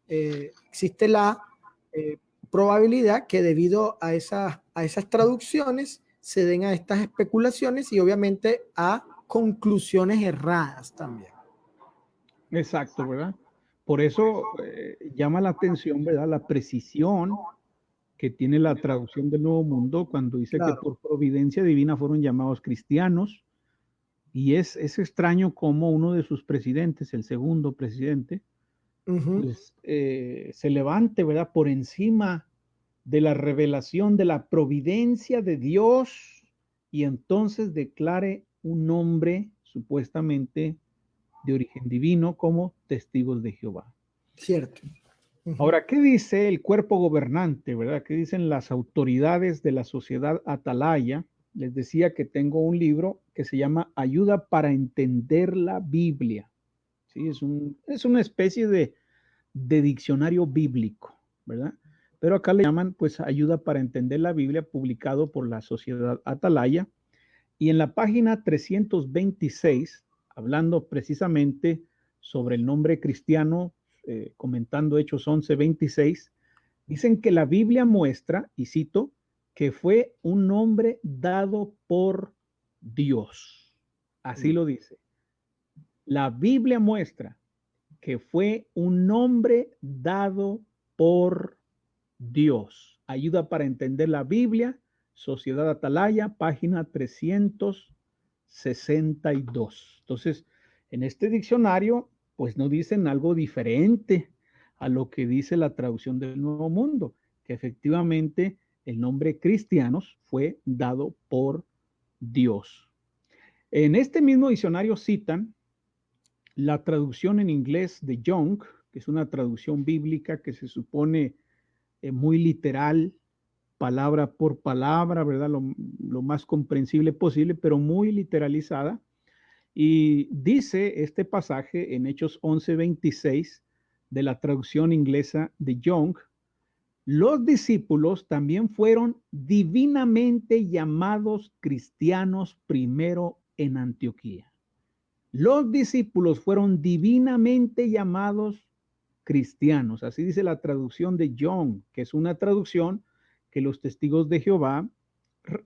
existe la probabilidad que debido a esas traducciones se den a estas especulaciones y obviamente a conclusiones erradas también. Exacto, ¿verdad? Por eso llama la atención, ¿verdad? La precisión que tiene la traducción del Nuevo Mundo cuando dice que por providencia divina fueron llamados cristianos. Y es extraño cómo uno de sus presidentes, el segundo presidente, pues se levante, ¿verdad? Por encima de la revelación de la providencia de Dios y entonces declare un nombre supuestamente de origen divino como testigos de Jehová. Cierto. Ahora, ¿qué dice el cuerpo gobernante, verdad? ¿Qué dicen las autoridades de la sociedad atalaya? Les decía que tengo un libro que se llama Ayuda para entender la Biblia. ¿Sí? Es una especie de diccionario bíblico, ¿verdad? Pero acá le llaman, pues, Ayuda para entender la Biblia, publicado por la sociedad atalaya. Y en la página 326, hablando precisamente sobre el nombre cristiano, comentando Hechos 11:26, dicen que la Biblia muestra, y cito, que fue un nombre dado por Dios. Así lo dice. La Biblia muestra que fue un nombre dado por Dios. Ayuda para entender la Biblia, Sociedad Atalaya, página 362. Entonces, en este diccionario, pues no dicen algo diferente a lo que dice la traducción del Nuevo Mundo, que efectivamente el nombre cristianos fue dado por Dios. En este mismo diccionario citan la traducción en inglés de Young, que es una traducción bíblica que se supone muy literal, palabra por palabra, ¿verdad? Lo más comprensible posible, pero muy literalizada. Y dice este pasaje en Hechos 11:26 de la traducción inglesa de Young, los discípulos también fueron divinamente llamados cristianos primero en Antioquía. Los discípulos fueron divinamente llamados cristianos. Así dice la traducción de Young, que es una traducción que los testigos de Jehová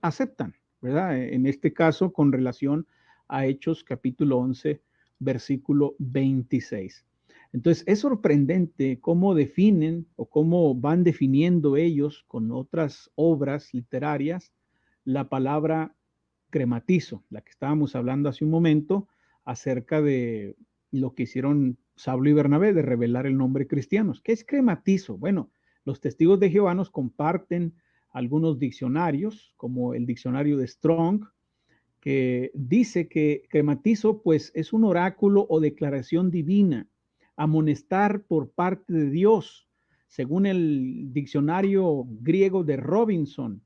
aceptan, ¿verdad? En este caso, con relación a Hechos capítulo 11, versículo 26. Entonces, es sorprendente cómo definen o cómo van definiendo ellos con otras obras literarias la palabra crematizo, la que estábamos hablando hace un momento, acerca de lo que hicieron Saulo y Bernabé de revelar el nombre cristianos. ¿Qué es crematizo? Bueno, los testigos de Jehová nos comparten algunos diccionarios, como el diccionario de Strong, que dice que crematizo pues es un oráculo o declaración divina, amonestar por parte de Dios. Según el diccionario griego de Robinson,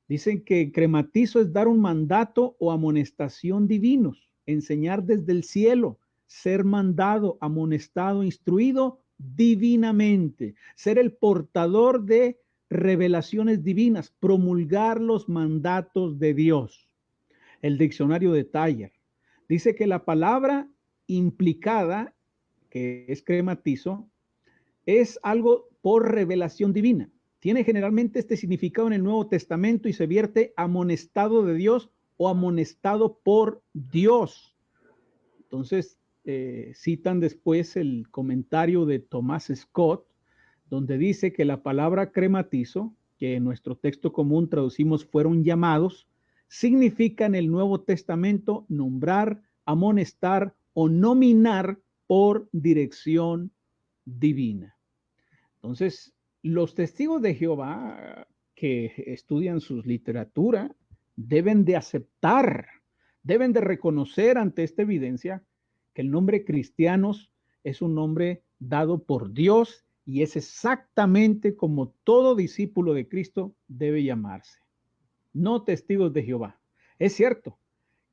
dicen que crematizo es dar un mandato o amonestación divinos, enseñar desde el cielo, ser mandado, amonestado, instruido divinamente, ser el portador de revelaciones divinas, promulgar los mandatos de Dios. El diccionario de Taller dice que la palabra implicada, que es crematizo, es algo por revelación divina. Tiene generalmente este significado en el Nuevo Testamento y se vierte amonestado de Dios o amonestado por Dios. Entonces, citan después el comentario de Tomás Scott, donde dice que la palabra crematizo, que en nuestro texto común traducimos fueron llamados, significa en el Nuevo Testamento nombrar, amonestar o nominar por dirección divina. Entonces, los testigos de Jehová que estudian su literatura deben de aceptar, deben de reconocer ante esta evidencia que el nombre cristianos es un nombre dado por Dios y es exactamente como todo discípulo de Cristo debe llamarse. No testigos de Jehová. Es cierto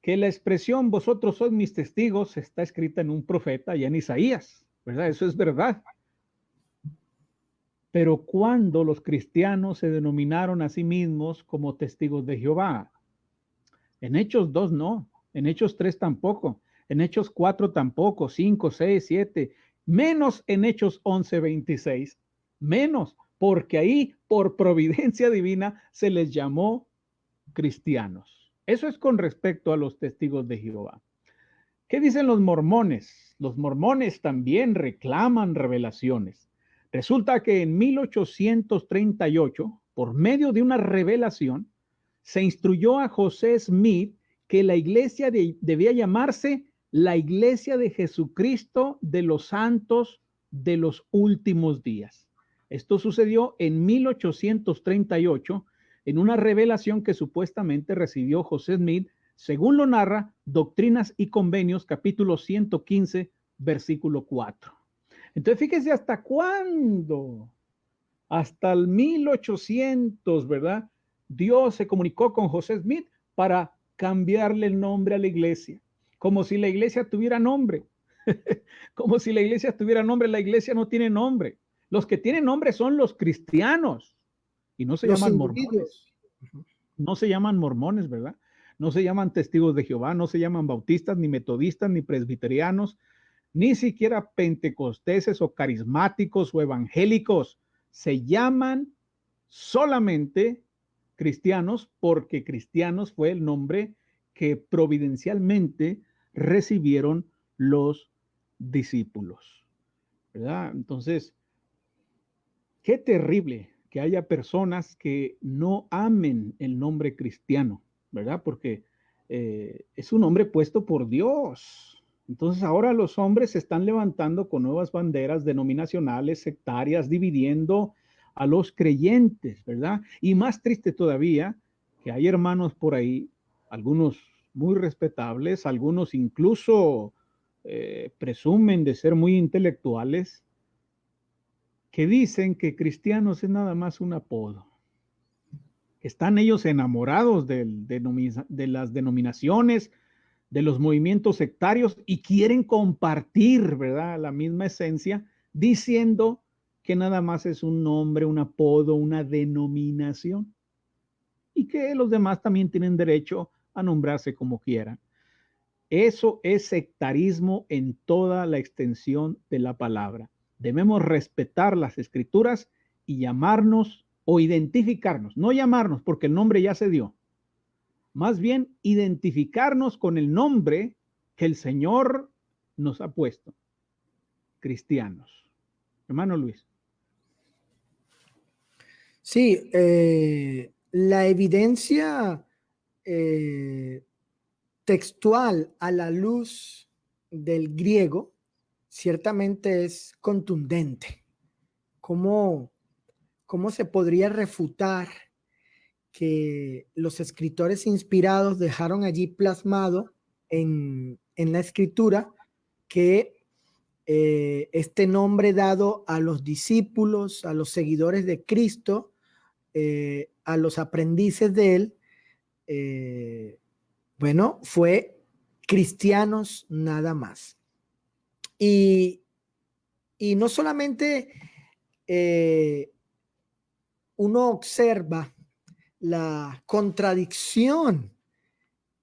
que la expresión vosotros sois mis testigos está escrita en un profeta y en Isaías, ¿verdad? Eso es verdad. Pero ¿cuándo los cristianos se denominaron a sí mismos como testigos de Jehová? En Hechos 2 no, en Hechos 3 tampoco, en Hechos 4 tampoco, 5, 6, 7, menos en Hechos 11:26, menos, porque ahí por providencia divina se les llamó cristianos. Eso es con respecto a los testigos de Jehová. ¿Qué dicen los mormones? Los mormones también reclaman revelaciones. Resulta que en 1838, por medio de una revelación, se instruyó a José Smith que la iglesia debía llamarse la Iglesia de Jesucristo de los Santos de los Últimos Días. Esto sucedió en 1838 en una revelación que supuestamente recibió José Smith, según lo narra Doctrinas y Convenios, capítulo 115, versículo 4. Entonces, fíjese hasta cuándo, hasta el 1800, ¿verdad? Dios se comunicó con José Smith para cambiarle el nombre a la iglesia, como si la iglesia tuviera nombre. Como si la iglesia tuviera nombre. La iglesia no tiene nombre. Los que tienen nombre son los cristianos y no se Los llaman mormones. individuos. No se llaman mormones, ¿verdad? No se llaman testigos de Jehová, no se llaman bautistas, ni metodistas, ni presbiterianos, ni siquiera pentecosteses o carismáticos o evangélicos. Se llaman solamente cristianos porque cristianos fue el nombre que providencialmente recibieron los discípulos, ¿verdad? Entonces, qué terrible que haya personas que no amen el nombre cristiano, ¿verdad? Porque es un nombre puesto por Dios. Entonces ahora los hombres se están levantando con nuevas banderas denominacionales, sectarias, dividiendo a los creyentes, ¿verdad? Y más triste todavía, que hay hermanos por ahí, algunos muy respetables, algunos incluso presumen de ser muy intelectuales, que dicen que cristianos es nada más un apodo. Están ellos enamorados de las denominaciones, de los movimientos sectarios y quieren compartir, ¿verdad?, la misma esencia, diciendo que nada más es un nombre, un apodo, una denominación y que los demás también tienen derecho a nombrarse como quieran. Eso es sectarismo en toda la extensión de la palabra. Debemos respetar las escrituras y llamarnos o identificarnos, no llamarnos porque el nombre ya se dio, más bien identificarnos con el nombre que el Señor nos ha puesto, cristianos. Hermano Luis. Sí, la evidencia textual a la luz del griego ciertamente es contundente. ¿Cómo se podría refutar que los escritores inspirados dejaron allí plasmado en la escritura que este nombre dado a los discípulos, a los seguidores de Cristo, a los aprendices de él, bueno, fue cristianos nada más? Y no solamente uno observa la contradicción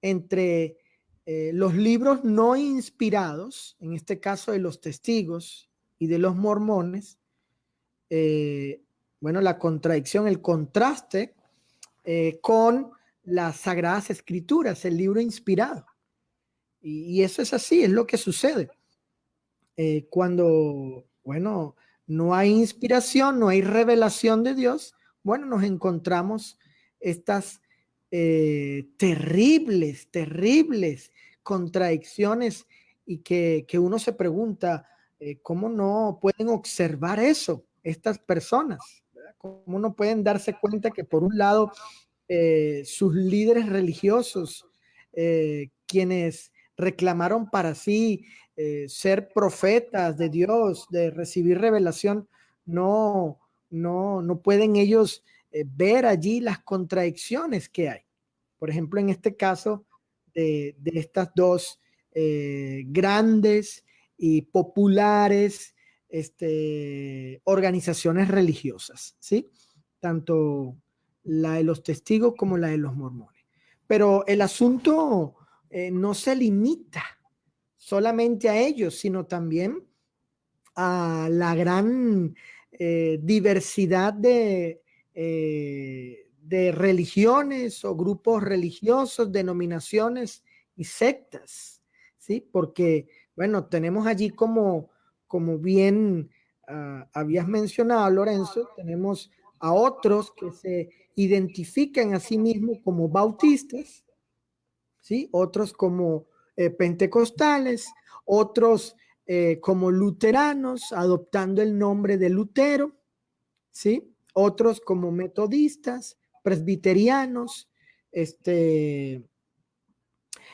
entre los libros no inspirados, en este caso de los testigos y de los mormones, bueno, la contradicción, el contraste con las Sagradas Escrituras, el libro inspirado. Y eso es así, es lo que sucede. Cuando, bueno, no hay inspiración, no hay revelación de Dios, bueno, nos encontramos estas terribles contradicciones y que uno se pregunta, ¿cómo no pueden observar eso estas personas? ¿Verdad? ¿Cómo no pueden darse cuenta que por un lado sus líderes religiosos, quienes reclamaron para sí ser profetas de Dios, de recibir revelación, no pueden ellos ver allí las contradicciones que hay? Por ejemplo, en este caso de estas dos grandes y populares organizaciones religiosas, ¿sí? Tanto la de los testigos como la de los mormones. Pero el asunto no se limita solamente a ellos, sino también a la gran diversidad de religiones o grupos religiosos, denominaciones y sectas, ¿sí? Porque, bueno, tenemos allí como bien habías mencionado, Lorenzo, tenemos a otros que se identifican a sí mismos como bautistas, ¿sí? Otros como pentecostales, otros como luteranos, adoptando el nombre de Lutero, ¿sí? Otros como metodistas, presbiterianos,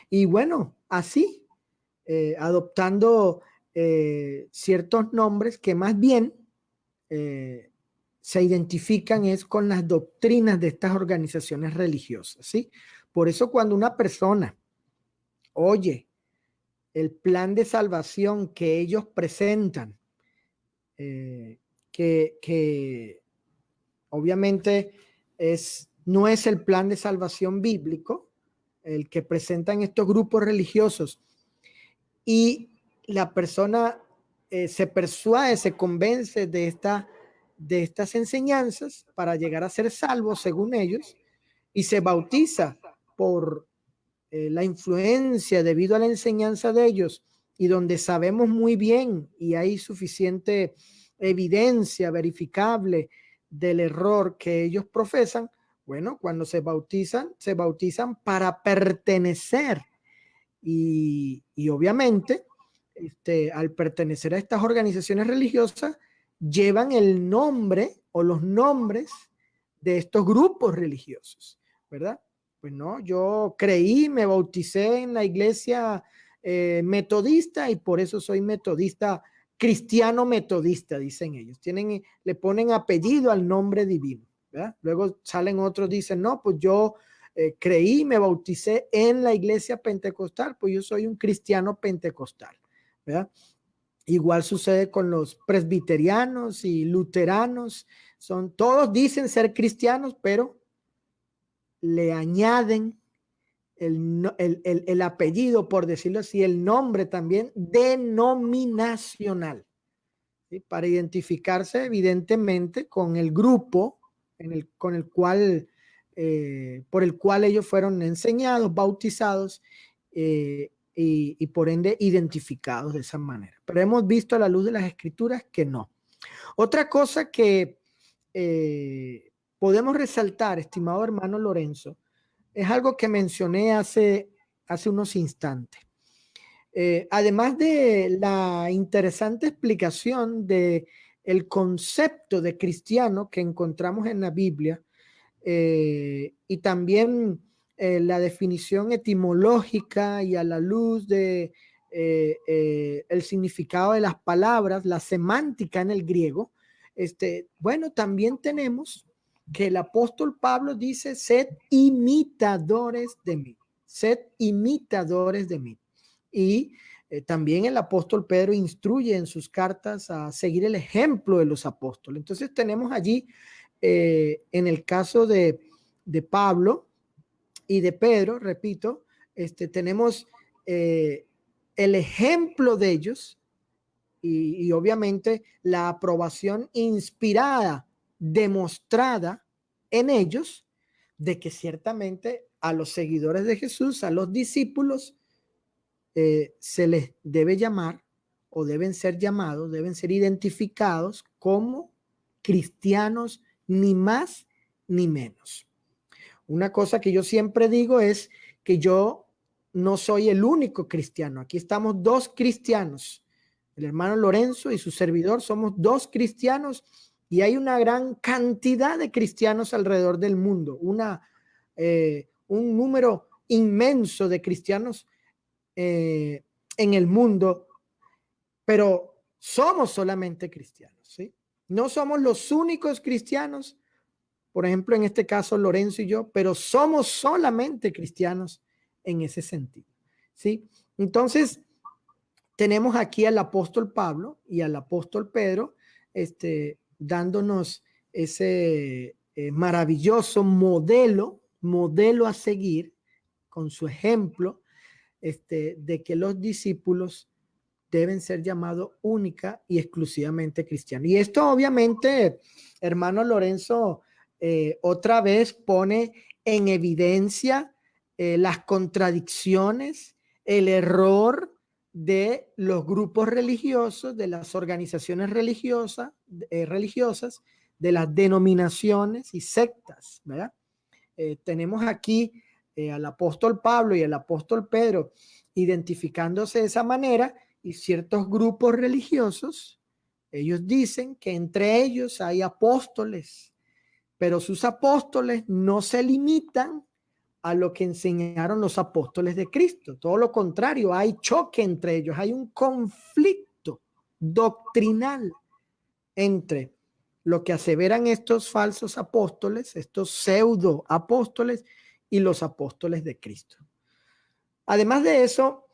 y bueno, así, adoptando ciertos nombres que más bien se identifican es con las doctrinas de estas organizaciones religiosas, ¿sí? Por eso cuando una persona oye el plan de salvación que ellos presentan, que obviamente no es el plan de salvación bíblico, el que presentan estos grupos religiosos, y la persona se persuade, se convence de estas enseñanzas para llegar a ser salvo según ellos, y se bautiza por la influencia debido a la enseñanza de ellos, y donde sabemos muy bien y hay suficiente evidencia verificable del error que ellos profesan. Bueno, cuando se bautizan para pertenecer, y obviamente al pertenecer a estas organizaciones religiosas llevan el nombre o los nombres de estos grupos religiosos, ¿verdad? Pues no, yo creí, me bauticé en la iglesia metodista y por eso soy metodista, cristiano metodista, dicen ellos. Le ponen apellido al nombre divino, ¿verdad? Luego salen otros, dicen, no, pues yo creí, me bauticé en la iglesia pentecostal, pues yo soy un cristiano pentecostal, ¿verdad? Igual sucede con los presbiterianos y luteranos, todos dicen ser cristianos, pero le añaden el apellido, por decirlo así, el nombre también denominacional, ¿sí? Para identificarse evidentemente con el grupo por el cual ellos fueron enseñados, bautizados y por ende identificados de esa manera. Pero hemos visto a la luz de las escrituras que no. Otra cosa que podemos resaltar, estimado hermano Lorenzo, es algo que mencioné hace unos instantes. Además de la interesante explicación de el concepto de cristiano que encontramos en la Biblia, y también la definición etimológica y a la luz de el significado de las palabras, la semántica en el griego, bueno, también tenemos que el apóstol Pablo dice, sed imitadores de mí, sed imitadores de mí. Y también el apóstol Pedro instruye en sus cartas a seguir el ejemplo de los apóstoles. Entonces tenemos allí, en el caso de Pablo y de Pedro, repito, tenemos el ejemplo de ellos y obviamente la aprobación inspirada, demostrada en ellos, de que ciertamente a los seguidores de Jesús, a los discípulos, se les debe llamar o deben ser llamados, deben ser identificados como cristianos, ni más ni menos. Una cosa que yo siempre digo es que yo no soy el único cristiano. Aquí estamos dos cristianos. El hermano Lorenzo y su servidor somos dos cristianos y hay una gran cantidad de cristianos alrededor del mundo. Un número inmenso de cristianos en el mundo, pero somos solamente cristianos, ¿sí? No somos los únicos cristianos, por ejemplo, en este caso Lorenzo y yo, pero somos solamente cristianos en ese sentido, ¿sí? Entonces, tenemos aquí al apóstol Pablo y al apóstol Pedro, dándonos ese maravilloso modelo a seguir con su ejemplo, de que los discípulos deben ser llamados única y exclusivamente cristianos. Y esto obviamente, hermano Lorenzo, otra vez pone en evidencia las contradicciones, el error de los grupos religiosos, de las organizaciones religiosas, de las denominaciones y sectas, ¿verdad? Tenemos aquí al apóstol Pablo y al apóstol Pedro identificándose de esa manera, y ciertos grupos religiosos, ellos dicen que entre ellos hay apóstoles, pero sus apóstoles no se limitan a lo que enseñaron los apóstoles de Cristo. Todo lo contrario, hay choque entre ellos, hay un conflicto doctrinal entre lo que aseveran estos falsos apóstoles, estos pseudo apóstoles y los apóstoles de Cristo. Además de eso,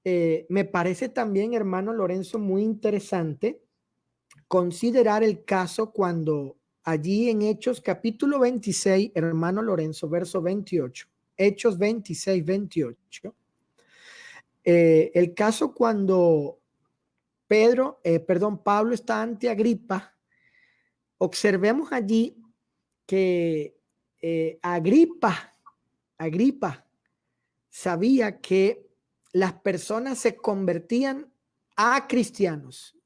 me parece también, hermano Lorenzo, muy interesante considerar el caso cuando allí en Hechos capítulo 26, hermano Lorenzo, verso 28, Hechos 26, 28, el caso cuando Pablo está ante Agripa. Observemos allí que Agripa sabía que las personas se convertían a cristianos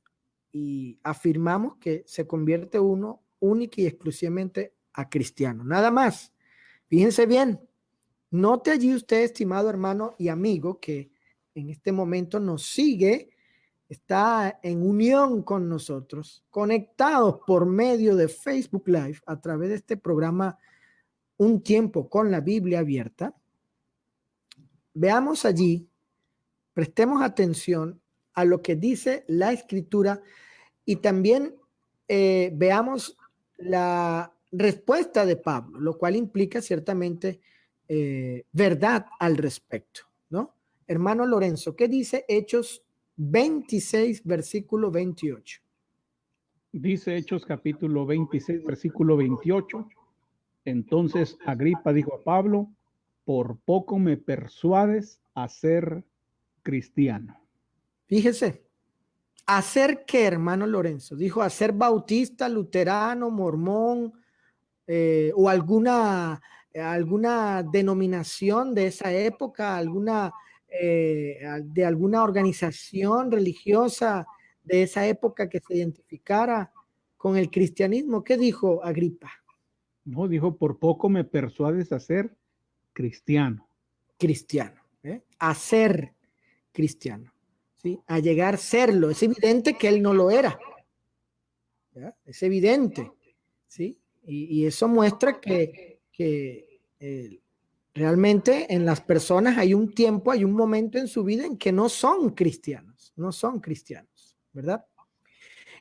y afirmamos que se convierte uno única y exclusivamente a cristiano. Nada más. Fíjense bien. Note allí usted, estimado hermano y amigo, que en este momento nos sigue, está en unión con nosotros, conectados por medio de Facebook Live a través de este programa Un Tiempo con la Biblia Abierta. Veamos allí, prestemos atención a lo que dice la Escritura y también veamos la respuesta de Pablo, lo cual implica ciertamente verdad al respecto, ¿no? Hermano Lorenzo, ¿qué dice Hechos 26, versículo 28? Dice Hechos capítulo 26, versículo 28. Entonces Agripa dijo a Pablo, por poco me persuades a ser cristiano. Fíjese, ¿hacer qué, hermano Lorenzo? Dijo, ¿hacer bautista, luterano, mormón o alguna denominación de esa época, de alguna organización religiosa de esa época que se identificara con el cristianismo? ¿Qué dijo Agripa? No, dijo, por poco me persuades a ser cristiano. Cristiano, a ser cristiano, ¿sí? A llegar a serlo. Es evidente que él no lo era, ¿ya? Es evidente, ¿sí? Y eso muestra que realmente en las personas hay un tiempo, hay un momento en su vida en que no son cristianos, ¿verdad?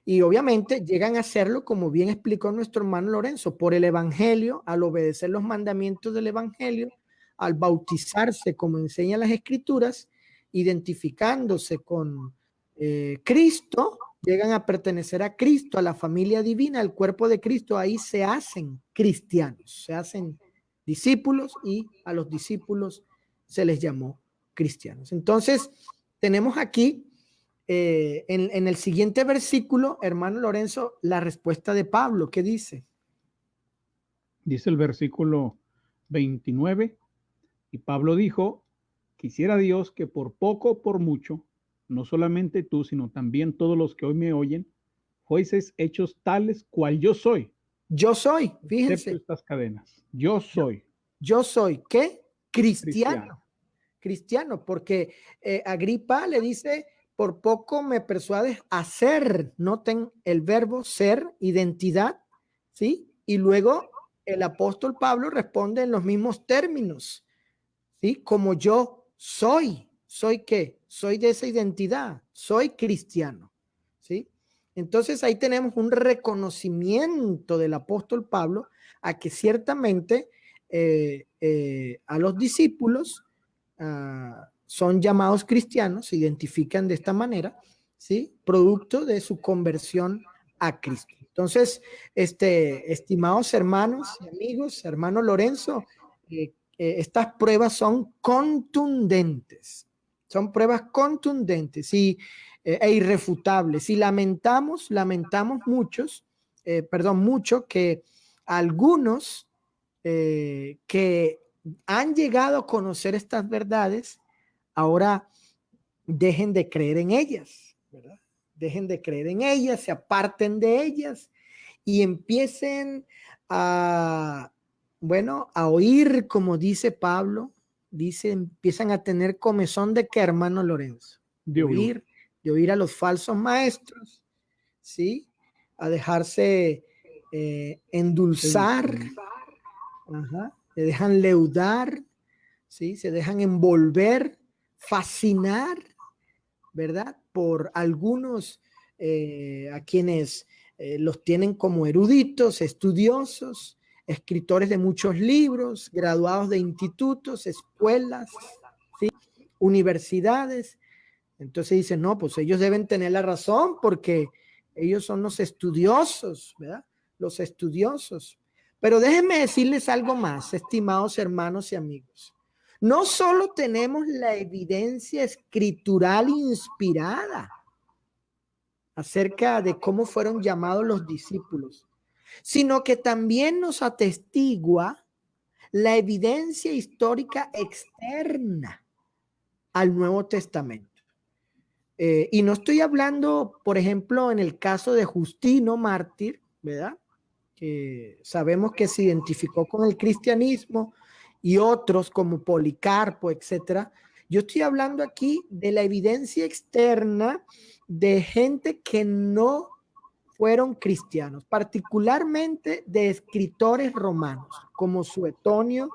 Y obviamente llegan a serlo, como bien explicó nuestro hermano Lorenzo, por el Evangelio, al obedecer los mandamientos del Evangelio, al bautizarse, como enseñan las Escrituras, identificándose con Cristo, llegan a pertenecer a Cristo, a la familia divina, al cuerpo de Cristo. Ahí se hacen cristianos, se hacen discípulos y a los discípulos se les llamó cristianos. Entonces, tenemos aquí en el siguiente versículo, hermano Lorenzo, la respuesta de Pablo. ¿Qué dice? Dice el versículo 29, y Pablo dijo, quisiera Dios que por poco o por mucho, no solamente tú, sino también todos los que hoy me oyen, fueseis hechos tales cual yo soy. Yo soy, fíjense. Excepto estas cadenas. Yo soy. Yo soy, ¿qué? Cristiano. Cristiano, porque Agripa le dice, por poco me persuades a ser, noten el verbo ser, identidad, ¿sí? Y luego el apóstol Pablo responde en los mismos términos, ¿sí? Como yo soy. ¿Soy qué? Soy de esa identidad, soy cristiano, ¿sí? Entonces ahí tenemos un reconocimiento del apóstol Pablo a que ciertamente a los discípulos son llamados cristianos, se identifican de esta manera, ¿sí? Producto de su conversión a Cristo. Entonces, estimados hermanos y amigos, hermano Lorenzo, estas pruebas son contundentes, e irrefutables. Y lamentamos mucho que algunos que han llegado a conocer estas verdades ahora dejen de creer en ellas, ¿verdad? Dejen de creer en ellas, se aparten de ellas y empiecen a oír, como dice Pablo, empiezan a tener comezón de qué, hermano Lorenzo, de oír a los falsos maestros, ¿sí? A dejarse endulzar, se dejan leudar, ¿sí? Se dejan envolver, fascinar, ¿verdad? Por algunos a quienes los tienen como eruditos, estudiosos, escritores de muchos libros, graduados de institutos, escuelas, ¿sí? Universidades. Entonces dicen, no, pues ellos deben tener la razón porque ellos son los estudiosos, ¿verdad? Los estudiosos. Pero déjenme decirles algo más, estimados hermanos y amigos. No solo tenemos la evidencia escritural inspirada acerca de cómo fueron llamados los discípulos, sino que también nos atestigua la evidencia histórica externa al Nuevo Testamento. Y no estoy hablando, por ejemplo, en el caso de Justino mártir, ¿verdad? Que sabemos que se identificó con el cristianismo, y otros como Policarpo, etcétera. Yo estoy hablando aquí de la evidencia externa de gente que no fueron cristianos, particularmente de escritores romanos como Suetonio,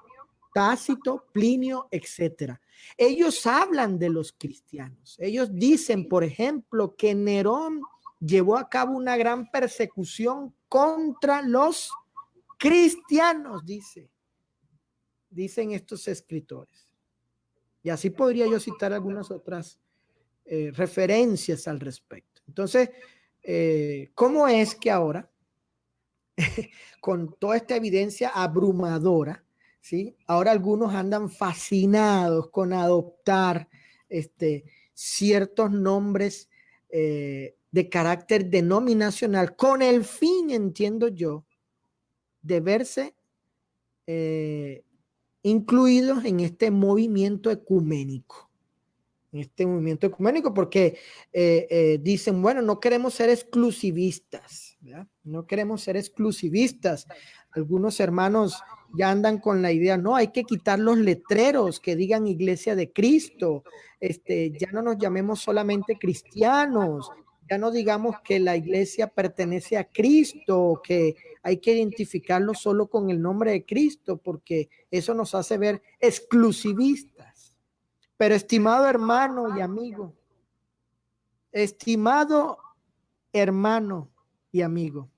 Tácito, Plinio, etcétera. Ellos hablan de los cristianos. Ellos dicen, por ejemplo, que Nerón llevó a cabo una gran persecución contra los cristianos, dicen estos escritores. Y así podría yo citar algunas otras referencias al respecto. Entonces, ¿cómo es que ahora, con toda esta evidencia abrumadora, ¿sí? Ahora algunos andan fascinados con adoptar ciertos nombres de carácter denominacional con el fin, entiendo yo, de verse incluidos en este movimiento ecuménico? Porque dicen, bueno, no queremos ser exclusivistas, ¿verdad? No queremos ser exclusivistas. Algunos hermanos ya andan con la idea, no, hay que quitar los letreros que digan Iglesia de Cristo, ya no nos llamemos solamente cristianos, ya no digamos que la iglesia pertenece a Cristo, que hay que identificarlo solo con el nombre de Cristo, porque eso nos hace ver exclusivistas. Pero estimado hermano y amigo, estimado hermano y amigo,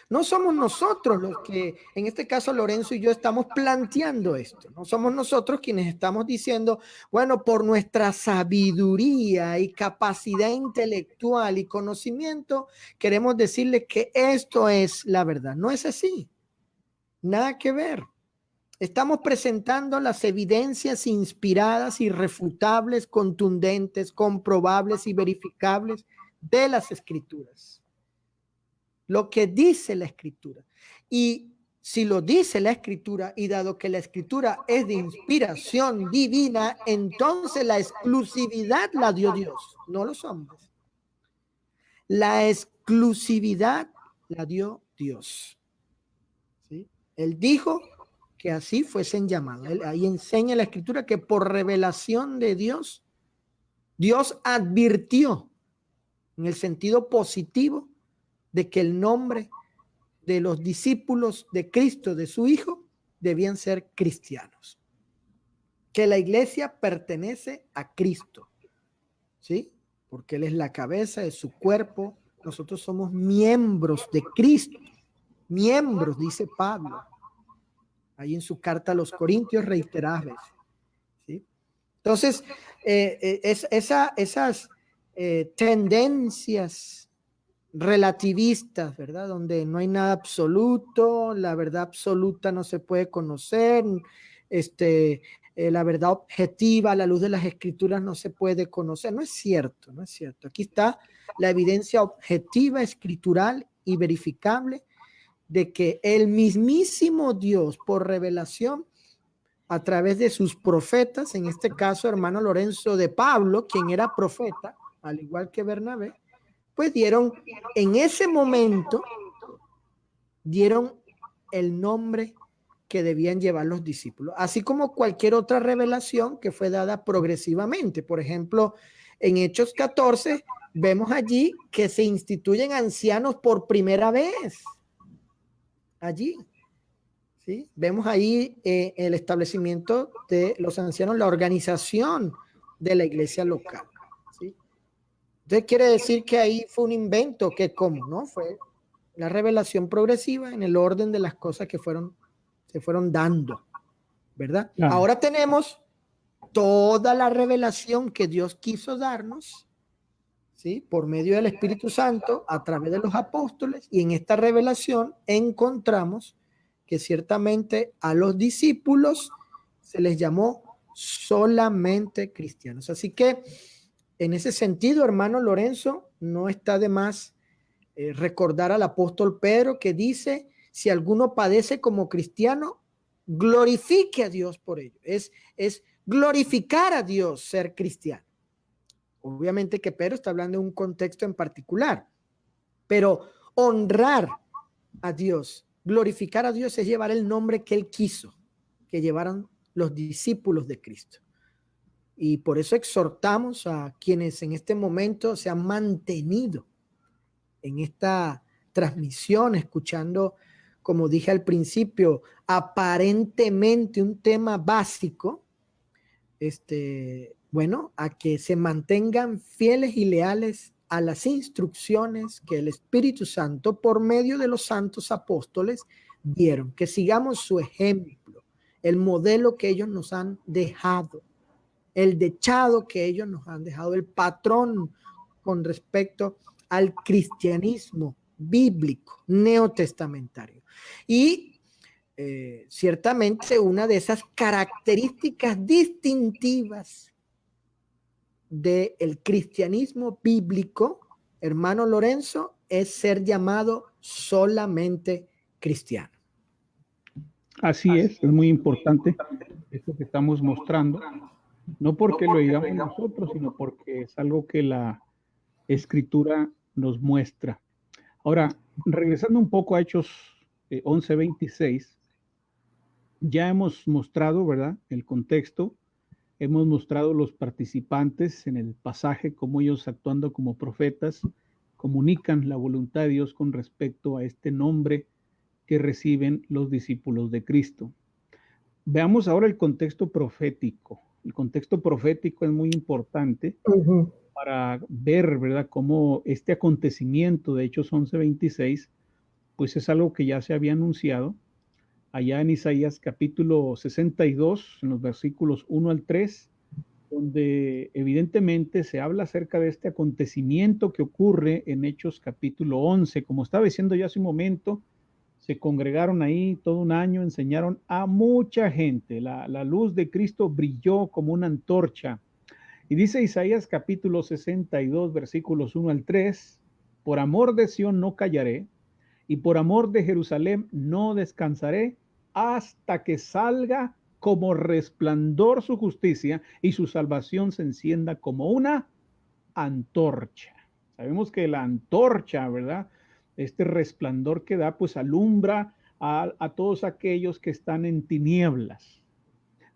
no somos nosotros los que, en este caso Lorenzo y yo, estamos planteando esto. No somos nosotros quienes estamos diciendo, bueno, por nuestra sabiduría y capacidad intelectual y conocimiento, queremos decirles que esto es la verdad. No es así. Nada que ver. Estamos presentando las evidencias inspiradas, irrefutables, contundentes, comprobables y verificables de las Escrituras. Lo que dice la Escritura. Y si lo dice la Escritura, y dado que la Escritura es de inspiración divina, entonces la exclusividad la dio Dios, no los hombres. La exclusividad la dio Dios. ¿Sí? Él dijo que así fuesen llamados. Ahí enseña la Escritura que por revelación de Dios, Dios advirtió en el sentido positivo de que el nombre de los discípulos de Cristo, de su Hijo, debían ser cristianos. Que la iglesia pertenece a Cristo, ¿sí? Porque Él es la cabeza de su cuerpo. Nosotros somos miembros de Cristo. Miembros, dice Pablo ahí en su carta a los Corintios reiteradas veces, ¿sí? Entonces, esas tendencias relativistas, ¿verdad? Donde no hay nada absoluto, la verdad absoluta no se puede conocer, la verdad objetiva a la luz de las Escrituras no se puede conocer. No es cierto, no es cierto. Aquí está la evidencia objetiva, escritural y verificable de que el mismísimo Dios, por revelación, a través de sus profetas, en este caso, hermano Lorenzo de Pablo, quien era profeta, al igual que Bernabé, pues dieron, en ese momento, dieron el nombre que debían llevar los discípulos, así como cualquier otra revelación que fue dada progresivamente. Por ejemplo, en Hechos 14, vemos allí que se instituyen ancianos por primera vez. Allí, ¿sí? Vemos ahí el establecimiento de los ancianos, la organización de la iglesia local, ¿sí? Entonces quiere decir que ahí fue un invento, que cómo, ¿no? Fue la revelación progresiva en el orden de las cosas que se fueron dando, ¿verdad? Claro. Ahora tenemos toda la revelación que Dios quiso darnos, ¿sí? Por medio del Espíritu Santo, a través de los apóstoles, y en esta revelación encontramos que ciertamente a los discípulos se les llamó solamente cristianos. Así que en ese sentido, hermano Lorenzo, no está de más recordar al apóstol Pedro que dice, si alguno padece como cristiano, glorifique a Dios por ello. Es glorificar a Dios ser cristiano. Obviamente que Pedro está hablando de un contexto en particular, pero honrar a Dios, glorificar a Dios es llevar el nombre que él quiso que llevaran los discípulos de Cristo. Y por eso exhortamos a quienes en este momento se han mantenido en esta transmisión, escuchando, como dije al principio, aparentemente un tema básico, bueno, a que se mantengan fieles y leales a las instrucciones que el Espíritu Santo, por medio de los santos apóstoles, dieron, que sigamos su ejemplo, el modelo que ellos nos han dejado, el dechado que ellos nos han dejado, el patrón con respecto al cristianismo bíblico, neotestamentario. Y ciertamente una de esas características distintivas del cristianismo bíblico, hermano Lorenzo, es ser llamado solamente cristiano. Así es muy importante esto que estamos mostrando, no porque lo digamos nosotros, sino porque es algo que la Escritura nos muestra. Ahora, regresando un poco a Hechos 11:26, ya hemos mostrado, ¿verdad?, el contexto, hemos mostrado los participantes en el pasaje, cómo ellos actuando como profetas comunican la voluntad de Dios con respecto a este nombre que reciben los discípulos de Cristo. Veamos ahora el contexto profético. El contexto profético es muy importante para ver, ¿verdad?, cómo este acontecimiento de Hechos 11:26, pues es algo que ya se había anunciado allá en Isaías capítulo 62, en los versículos 1 al 3, donde evidentemente se habla acerca de este acontecimiento que ocurre en Hechos capítulo 11. Como estaba diciendo ya hace un momento, se congregaron ahí todo un año, enseñaron a mucha gente. La luz de Cristo brilló como una antorcha. Y dice Isaías capítulo 62, versículos 1 al 3, por amor de Sión no callaré, y por amor de Jerusalén no descansaré, hasta que salga como resplandor su justicia y su salvación se encienda como una antorcha. Sabemos que la antorcha, ¿verdad?, este resplandor que da, pues alumbra a todos aquellos que están en tinieblas.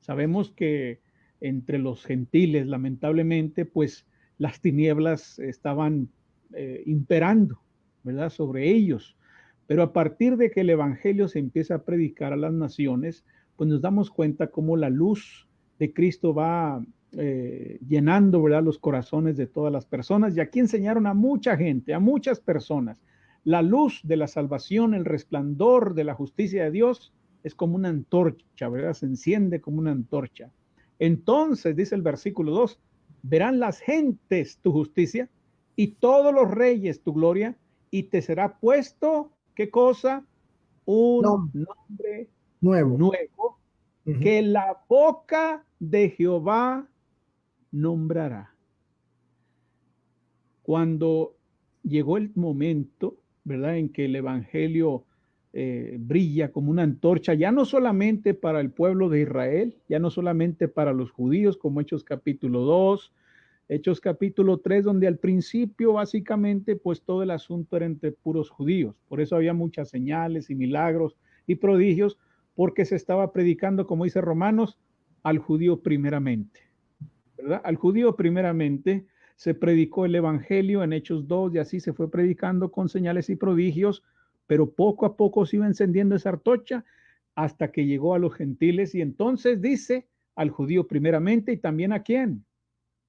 Sabemos que entre los gentiles, lamentablemente, pues las tinieblas estaban imperando, ¿verdad?, sobre ellos. Pero a partir de que el evangelio se empieza a predicar a las naciones, pues nos damos cuenta cómo la luz de Cristo va llenando, ¿verdad?, los corazones de todas las personas. Y aquí enseñaron a mucha gente, a muchas personas. La luz de la salvación, el resplandor de la justicia de Dios es como una antorcha, ¿verdad? Se enciende como una antorcha. Entonces, dice el versículo 2, verán las gentes tu justicia y todos los reyes tu gloria, y te será puesto, ¿qué cosa? Un nombre nuevo que la boca de Jehová nombrará. Cuando llegó el momento, ¿verdad?, en que el evangelio brilla como una antorcha, ya no solamente para el pueblo de Israel, ya no solamente para los judíos, como Hechos capítulo 2, Hechos capítulo 3, donde al principio básicamente pues todo el asunto era entre puros judíos. Por eso había muchas señales y milagros y prodigios, porque se estaba predicando, como dice Romanos, al judío primeramente, ¿verdad? Al judío primeramente se predicó el evangelio en Hechos 2 y así se fue predicando con señales y prodigios, pero poco a poco se iba encendiendo esa antorcha hasta que llegó a los gentiles y entonces dice al judío primeramente y también a quién,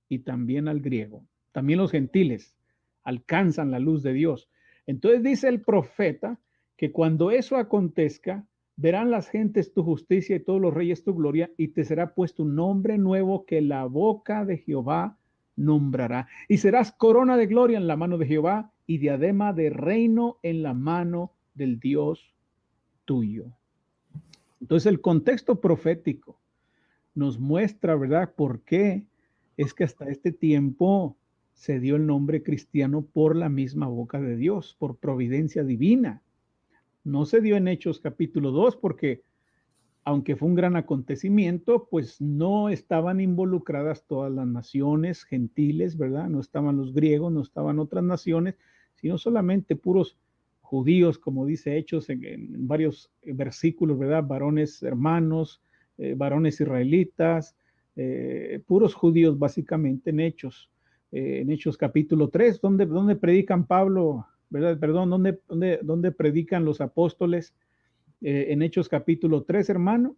y también al griego. También los gentiles alcanzan la luz de Dios. Entonces dice el profeta que cuando eso acontezca, verán las gentes tu justicia y todos los reyes tu gloria, y te será puesto un nombre nuevo que la boca de Jehová nombrará. Y serás corona de gloria en la mano de Jehová y diadema de reino en la mano del Dios tuyo. Entonces el contexto profético nos muestra, ¿verdad?, por qué es que hasta este tiempo se dio el nombre cristiano por la misma boca de Dios, por providencia divina. No se dio en Hechos capítulo 2 porque, aunque fue un gran acontecimiento, pues no estaban involucradas todas las naciones gentiles, ¿verdad? No estaban los griegos, no estaban otras naciones, sino solamente puros judíos, como dice Hechos en varios versículos, ¿verdad? Varones hermanos, varones israelitas, puros judíos básicamente en Hechos capítulo 3, donde predican Pablo, ¿verdad? Perdón, donde predican los apóstoles, en Hechos capítulo 3, hermano.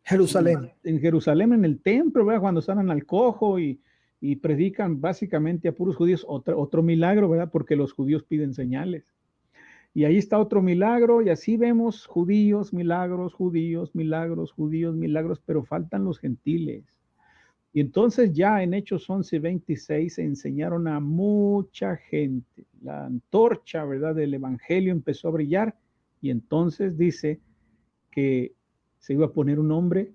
Jerusalén. En Jerusalén, en el templo, ¿verdad? Cuando sanan al cojo y predican básicamente a puros judíos, otro milagro, ¿verdad? Porque los judíos piden señales. Y ahí está otro milagro, y así vemos judíos, milagros, judíos, milagros, judíos, milagros, pero faltan los gentiles. Y entonces ya en Hechos 11:26 se enseñaron a mucha gente. La antorcha, ¿verdad?, del evangelio empezó a brillar, y entonces dice que se iba a poner un nombre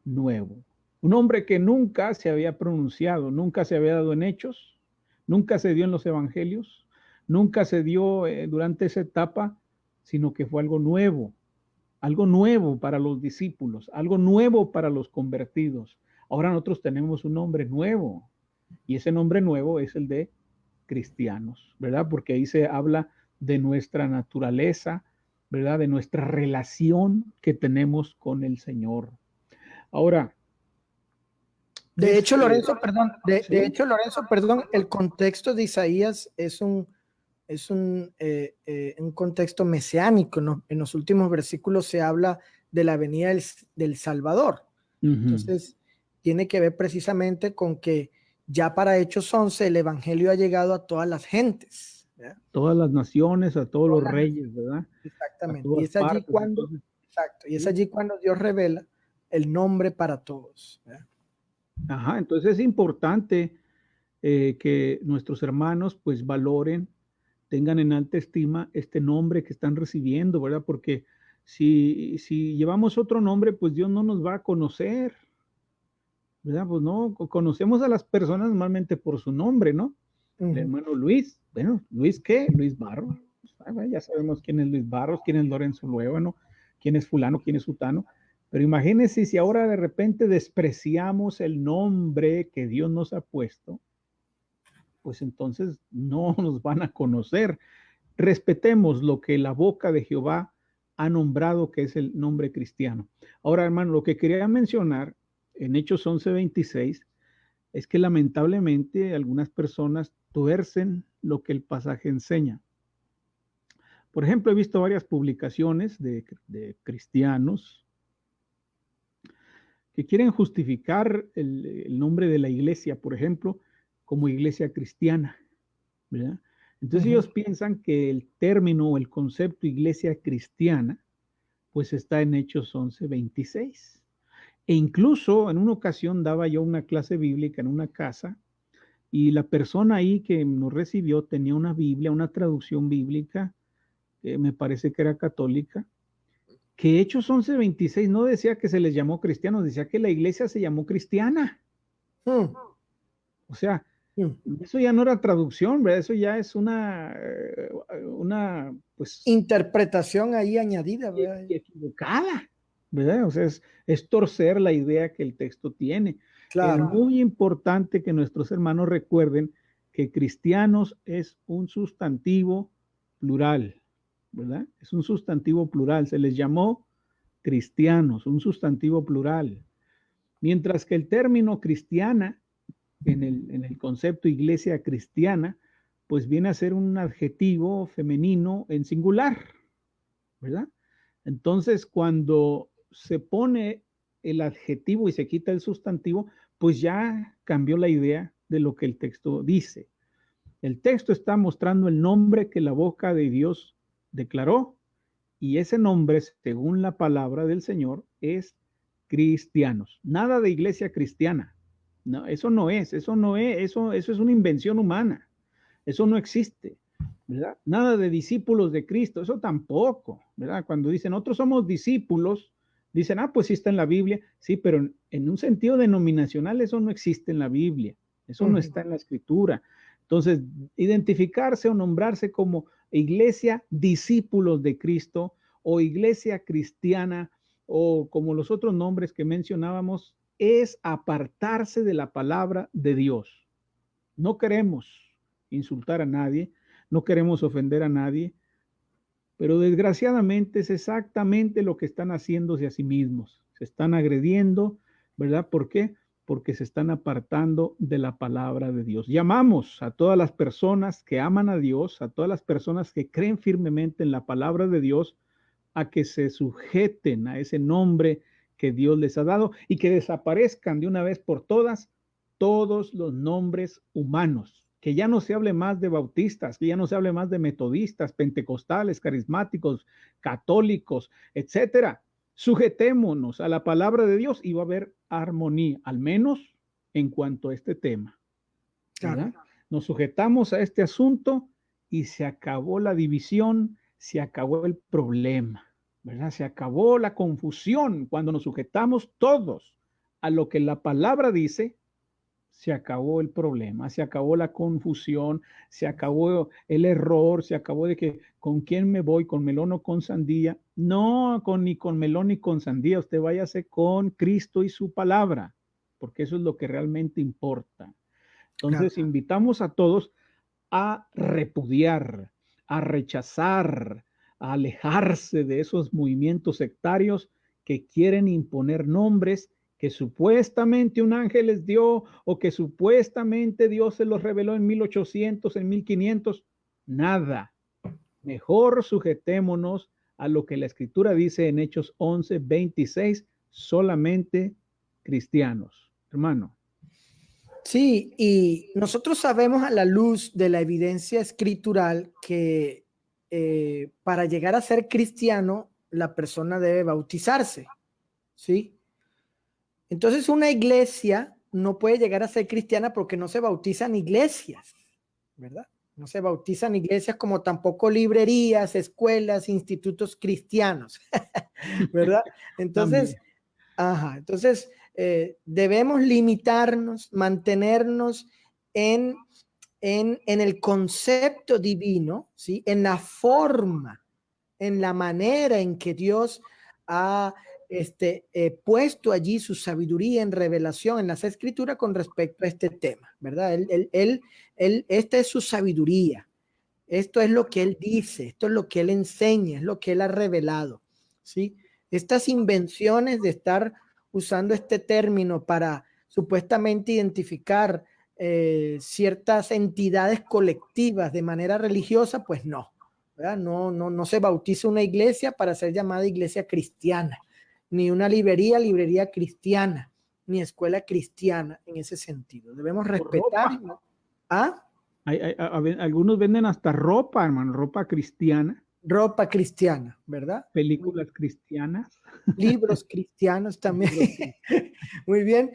nuevo. Un nombre que nunca se había pronunciado, nunca se había dado en Hechos, nunca se dio en los evangelios, nunca se dio durante esa etapa, sino que fue algo nuevo para los discípulos, algo nuevo para los convertidos. Ahora nosotros tenemos un nombre nuevo, y ese nombre nuevo es el de cristianos, ¿verdad? Porque ahí se habla de nuestra naturaleza, ¿verdad? De nuestra relación que tenemos con el Señor. Ahora, De hecho, Lorenzo, ¿sí? Lorenzo, perdón, el contexto de Isaías es un contexto mesiánico, ¿no? En los últimos versículos se habla de la venida del Salvador. Entonces, tiene que ver precisamente con que ya para Hechos 11 el evangelio ha llegado a todas las gentes, ¿verdad? Todas las naciones, a todos los reyes, ¿verdad? Exactamente. Y es allí cuando, entonces, exacto, y es allí cuando Dios revela el nombre para todos, ¿verdad? Ajá, entonces es importante que nuestros hermanos pues valoren, tengan en alta estima este nombre que están recibiendo, ¿verdad? Porque si llevamos otro nombre, pues Dios no nos va a conocer, ¿verdad? Pues no, conocemos a las personas normalmente por su nombre, ¿no? El hermano Luis, bueno, ¿Luis qué? Luis Barros. Ya sabemos quién es Luis Barros, quién es Lorenzo Luébano, quién es fulano, quién es sutano. Pero imagínense si ahora de repente despreciamos el nombre que Dios nos ha puesto, pues entonces no nos van a conocer. Respetemos lo que la boca de Jehová ha nombrado, que es el nombre cristiano. Ahora, hermano, lo que quería mencionar en Hechos 11:26 es que lamentablemente algunas personas tuercen lo que el pasaje enseña. Por ejemplo, he visto varias publicaciones de cristianos que quieren justificar el nombre de la iglesia, por ejemplo, como iglesia cristiana, ¿verdad? Entonces ellos piensan que el término o el concepto iglesia cristiana, pues está en Hechos 11:26. E incluso en una ocasión daba yo una clase bíblica en una casa, y la persona ahí que nos recibió tenía una Biblia, una traducción bíblica, me parece que era católica, que Hechos 11:26 no decía que se les llamó cristianos, decía que la iglesia se llamó cristiana. O sea, eso ya no era traducción, ¿verdad? Eso ya es una pues interpretación ahí añadida, ¿verdad? Equivocada, ¿verdad? O sea, es torcer la idea que el texto tiene. Claro. Es muy importante que nuestros hermanos recuerden que cristianos es un sustantivo plural, ¿verdad? Es un sustantivo plural, se les llamó cristianos, un sustantivo plural. Mientras que el término cristiana, en el concepto iglesia cristiana, pues viene a ser un adjetivo femenino en singular, ¿verdad? Entonces, cuando se pone el adjetivo y se quita el sustantivo, pues ya cambió la idea de lo que el texto dice. El texto está mostrando el nombre que la boca de Dios declaró, y ese nombre, según la palabra del Señor, es cristianos. Nada de iglesia cristiana. No, eso no es, eso es una invención humana. Eso no existe, ¿verdad? Nada de discípulos de Cristo, eso tampoco, ¿verdad? Cuando dicen, nosotros somos discípulos, dicen, pues sí está en la Biblia, sí, pero en un sentido denominacional eso no existe en la Biblia, eso no está en la Escritura. Entonces, identificarse o nombrarse como iglesia discípulos de Cristo o iglesia cristiana o como los otros nombres que mencionábamos, es apartarse de la palabra de Dios. No queremos insultar a nadie, no queremos ofender a nadie, pero desgraciadamente es exactamente lo que están haciéndose a sí mismos. Se están agrediendo, ¿verdad? ¿Por qué? Porque se están apartando de la palabra de Dios. Llamamos a todas las personas que aman a Dios, a todas las personas que creen firmemente en la palabra de Dios, a que se sujeten a ese nombre que Dios les ha dado y que desaparezcan de una vez por todas todos los nombres humanos, que ya no se hable más de bautistas, que ya no se hable más de metodistas, pentecostales, carismáticos, católicos, etcétera. Sujetémonos a la palabra de Dios y va a haber armonía, al menos en cuanto a este tema. ¿Verdad? Claro. Nos sujetamos a este asunto y se acabó la división, se acabó el problema, ¿verdad? Se acabó la confusión cuando nos sujetamos todos a lo que la palabra dice. Se acabó el problema, se acabó la confusión, se acabó el error, se acabó de que con quién me voy, con melón o con sandía. No, ni con melón ni con sandía, usted váyase con Cristo y su palabra, porque eso es lo que realmente importa. Entonces, claro, invitamos a todos a repudiar, a rechazar, a alejarse de esos movimientos sectarios que quieren imponer nombres que supuestamente un ángel les dio o que supuestamente Dios se los reveló en 1800, en 1500. Nada. Mejor sujetémonos a lo que la Escritura dice en Hechos 11:26, solamente cristianos. Hermano. Sí, y nosotros sabemos a la luz de la evidencia escritural que para llegar a ser cristiano, la persona debe bautizarse, ¿sí? Entonces una iglesia no puede llegar a ser cristiana porque no se bautizan iglesias, ¿verdad? No se bautizan iglesias como tampoco librerías, escuelas, institutos cristianos, ¿verdad? Entonces, debemos limitarnos, mantenernos en el concepto divino, ¿sí? En la forma, en la manera en que Dios ha puesto allí su sabiduría en revelación en las escrituras con respecto a este tema, ¿verdad? Esta es su sabiduría. Esto es lo que él dice, esto es lo que él enseña, es lo que él ha revelado, ¿sí? Estas invenciones de estar usando este término para supuestamente identificar ciertas entidades colectivas de manera religiosa, pues no, ¿verdad? No se bautiza una iglesia para ser llamada iglesia cristiana, ni una librería cristiana, ni escuela cristiana en ese sentido. Debemos respetar. ¿Ah? Algunos venden hasta ropa, hermano, ropa cristiana. Ropa cristiana, ¿verdad? Películas cristianas. Libros cristianos también. Muy bien.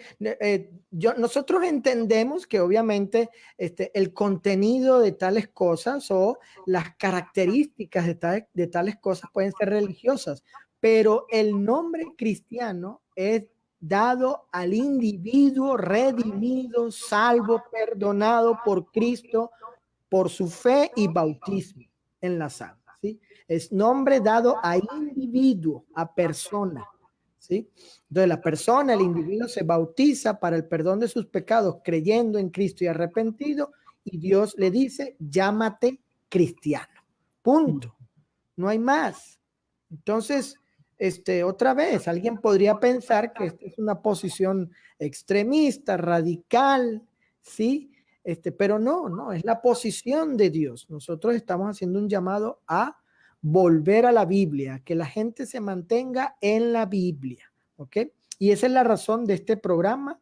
Nosotros entendemos que obviamente el contenido de tales cosas o las características de tales cosas pueden ser religiosas, pero el nombre cristiano es dado al individuo redimido, salvo, perdonado por Cristo, por su fe y bautismo en la sangre, ¿sí? Es nombre dado a individuo, a persona, ¿sí? Entonces la persona, el individuo se bautiza para el perdón de sus pecados creyendo en Cristo y arrepentido, y Dios le dice, llámate cristiano. Punto. No hay más. Entonces, otra vez, alguien podría pensar que esta es una posición extremista, radical, ¿sí? Pero no, es la posición de Dios. Nosotros estamos haciendo un llamado a volver a la Biblia, que la gente se mantenga en la Biblia, ¿ok? Y esa es la razón de este programa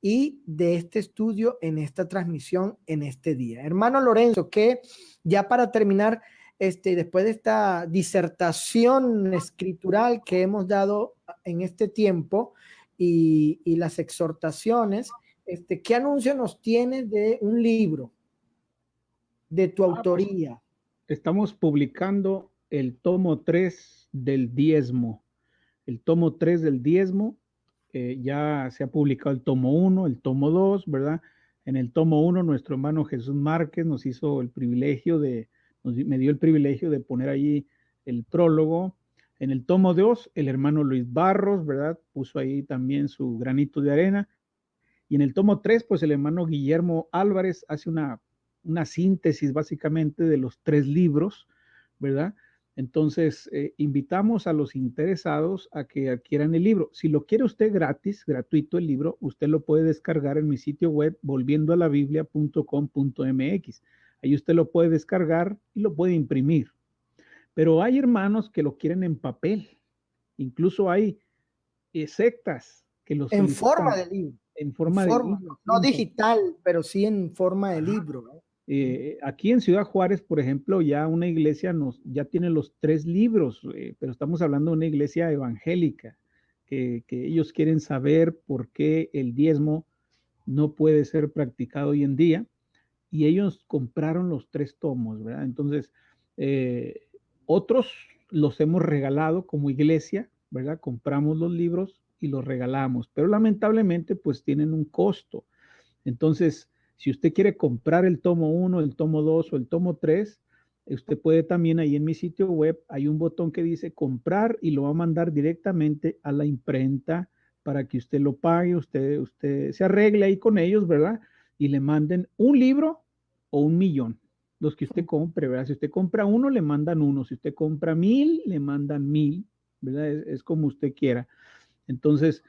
y de este estudio en esta transmisión en este día. Hermano Lorenzo, que ya para terminar, después de esta disertación escritural que hemos dado en este tiempo y las exhortaciones, ¿qué anuncio nos tienes de un libro de tu Pues, autoría? estamos publicando el tomo 3 del diezmo. El tomo 3 del diezmo, ya se ha publicado el tomo 1, el tomo 2, ¿verdad? En el tomo 1, nuestro hermano Jesús Márquez nos hizo el privilegio me dio el privilegio de poner allí el prólogo. En el tomo 2, el hermano Luis Barros, ¿verdad? Puso ahí también su granito de arena. Y en el tomo 3, pues el hermano Guillermo Álvarez hace una síntesis básicamente de los 3 libros, ¿verdad? Entonces, invitamos a los interesados a que adquieran el libro. Si lo quiere usted gratis, gratuito el libro, usted lo puede descargar en mi sitio web volviendoalabiblia.com.mx. Ahí usted lo puede descargar y lo puede imprimir. Pero hay hermanos que lo quieren en papel. Incluso hay sectas que lo En forma solicitan de libro. en forma de libro. No digital, pero sí en forma de libro, ¿no? Aquí en Ciudad Juárez, por ejemplo, ya una iglesia ya tiene los 3 libros, pero estamos hablando de una iglesia evangélica, que ellos quieren saber por qué el diezmo no puede ser practicado hoy en día, y ellos compraron los 3 tomos, ¿verdad? Entonces, otros los hemos regalado como iglesia, ¿verdad? Compramos los libros y los regalamos, pero lamentablemente pues tienen un costo. Entonces, si usted quiere comprar el tomo 1, el tomo 2 o el tomo 3, usted puede también ahí en mi sitio web, hay un botón que dice comprar y lo va a mandar directamente a la imprenta para que usted lo pague, usted se arregle ahí con ellos, ¿verdad? Y le manden un libro o 1,000,000, los que usted compre, ¿verdad? Si usted compra uno, le mandan uno. Si usted compra 1,000, le mandan 1,000, ¿verdad? Es como usted quiera. Entonces,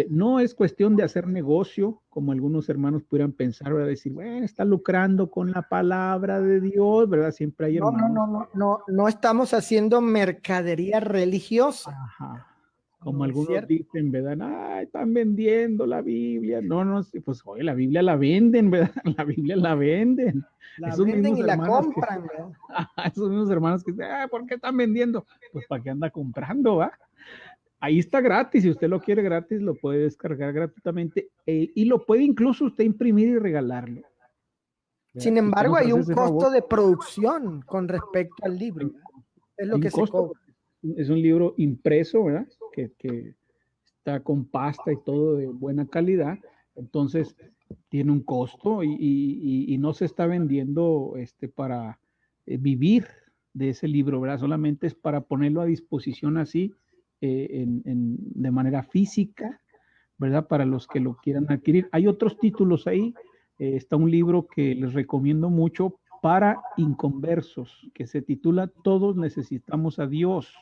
no es cuestión de hacer negocio, como algunos hermanos pudieran pensar, ¿verdad? Decir, bueno, está lucrando con la palabra de Dios, ¿verdad? Siempre hay hermanos. No estamos haciendo mercadería religiosa. Ajá. Como No es algunos cierto. dicen, ¿verdad? Ah, están vendiendo la Biblia. No, no, pues oye, la Biblia la venden, ¿verdad? La Biblia la venden. La Esos venden mismos y la hermanos compran, ¿verdad? esos mismos hermanos que dicen, ¿por qué están vendiendo? Pues para qué anda comprando, ¿va? Ahí está gratis, si usted lo quiere gratis, lo puede descargar gratuitamente y lo puede incluso usted imprimir y regalarlo. Sin Si usted embargo, nos hay hace un ese favor, costo de producción con respecto al libro, ¿verdad? Es lo hay un que se costo, cobra. porque es un libro impreso, ¿verdad? Que está con pasta y todo de buena calidad, entonces tiene un costo y no se está vendiendo para vivir de ese libro, ¿verdad? Solamente es para ponerlo a disposición así, de manera física, ¿verdad? Para los que lo quieran adquirir. Hay otros títulos ahí. Está un libro que les recomiendo mucho para inconversos, que se titula Todos necesitamos a Dios.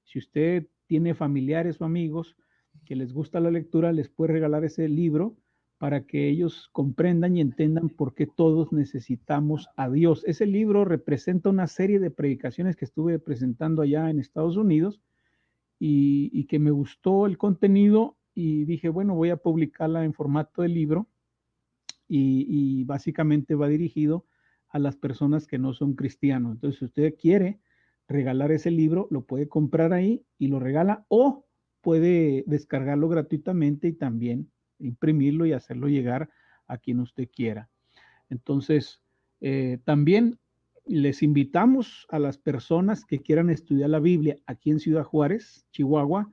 Si usted tiene familiares o amigos que les gusta la lectura, les puede regalar ese libro para que ellos comprendan y entendan por qué todos necesitamos a Dios. Ese libro representa una serie de predicaciones que estuve presentando allá en Estados Unidos y que me gustó el contenido y dije, bueno, voy a publicarla en formato de libro y básicamente va dirigido a las personas que no son cristianos. Entonces, si usted quiere regalar ese libro, lo puede comprar ahí y lo regala o puede descargarlo gratuitamente y también imprimirlo y hacerlo llegar a quien usted quiera. Entonces, también les invitamos a las personas que quieran estudiar la Biblia aquí en Ciudad Juárez, Chihuahua,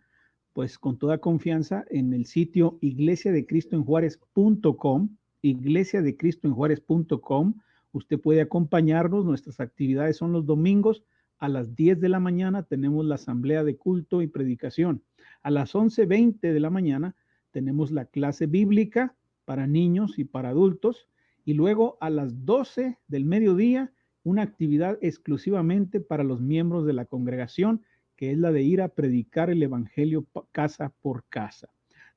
pues con toda confianza en el sitio iglesiadecristoenjuarez.com, iglesiadecristoenjuarez.com. Usted puede acompañarnos, nuestras actividades son los domingos a las 10 de la mañana tenemos la asamblea de culto y predicación. A las 11:20 de la mañana tenemos la clase bíblica para niños y para adultos. Y luego a las 12 del mediodía, una actividad exclusivamente para los miembros de la congregación, que es la de ir a predicar el evangelio casa por casa.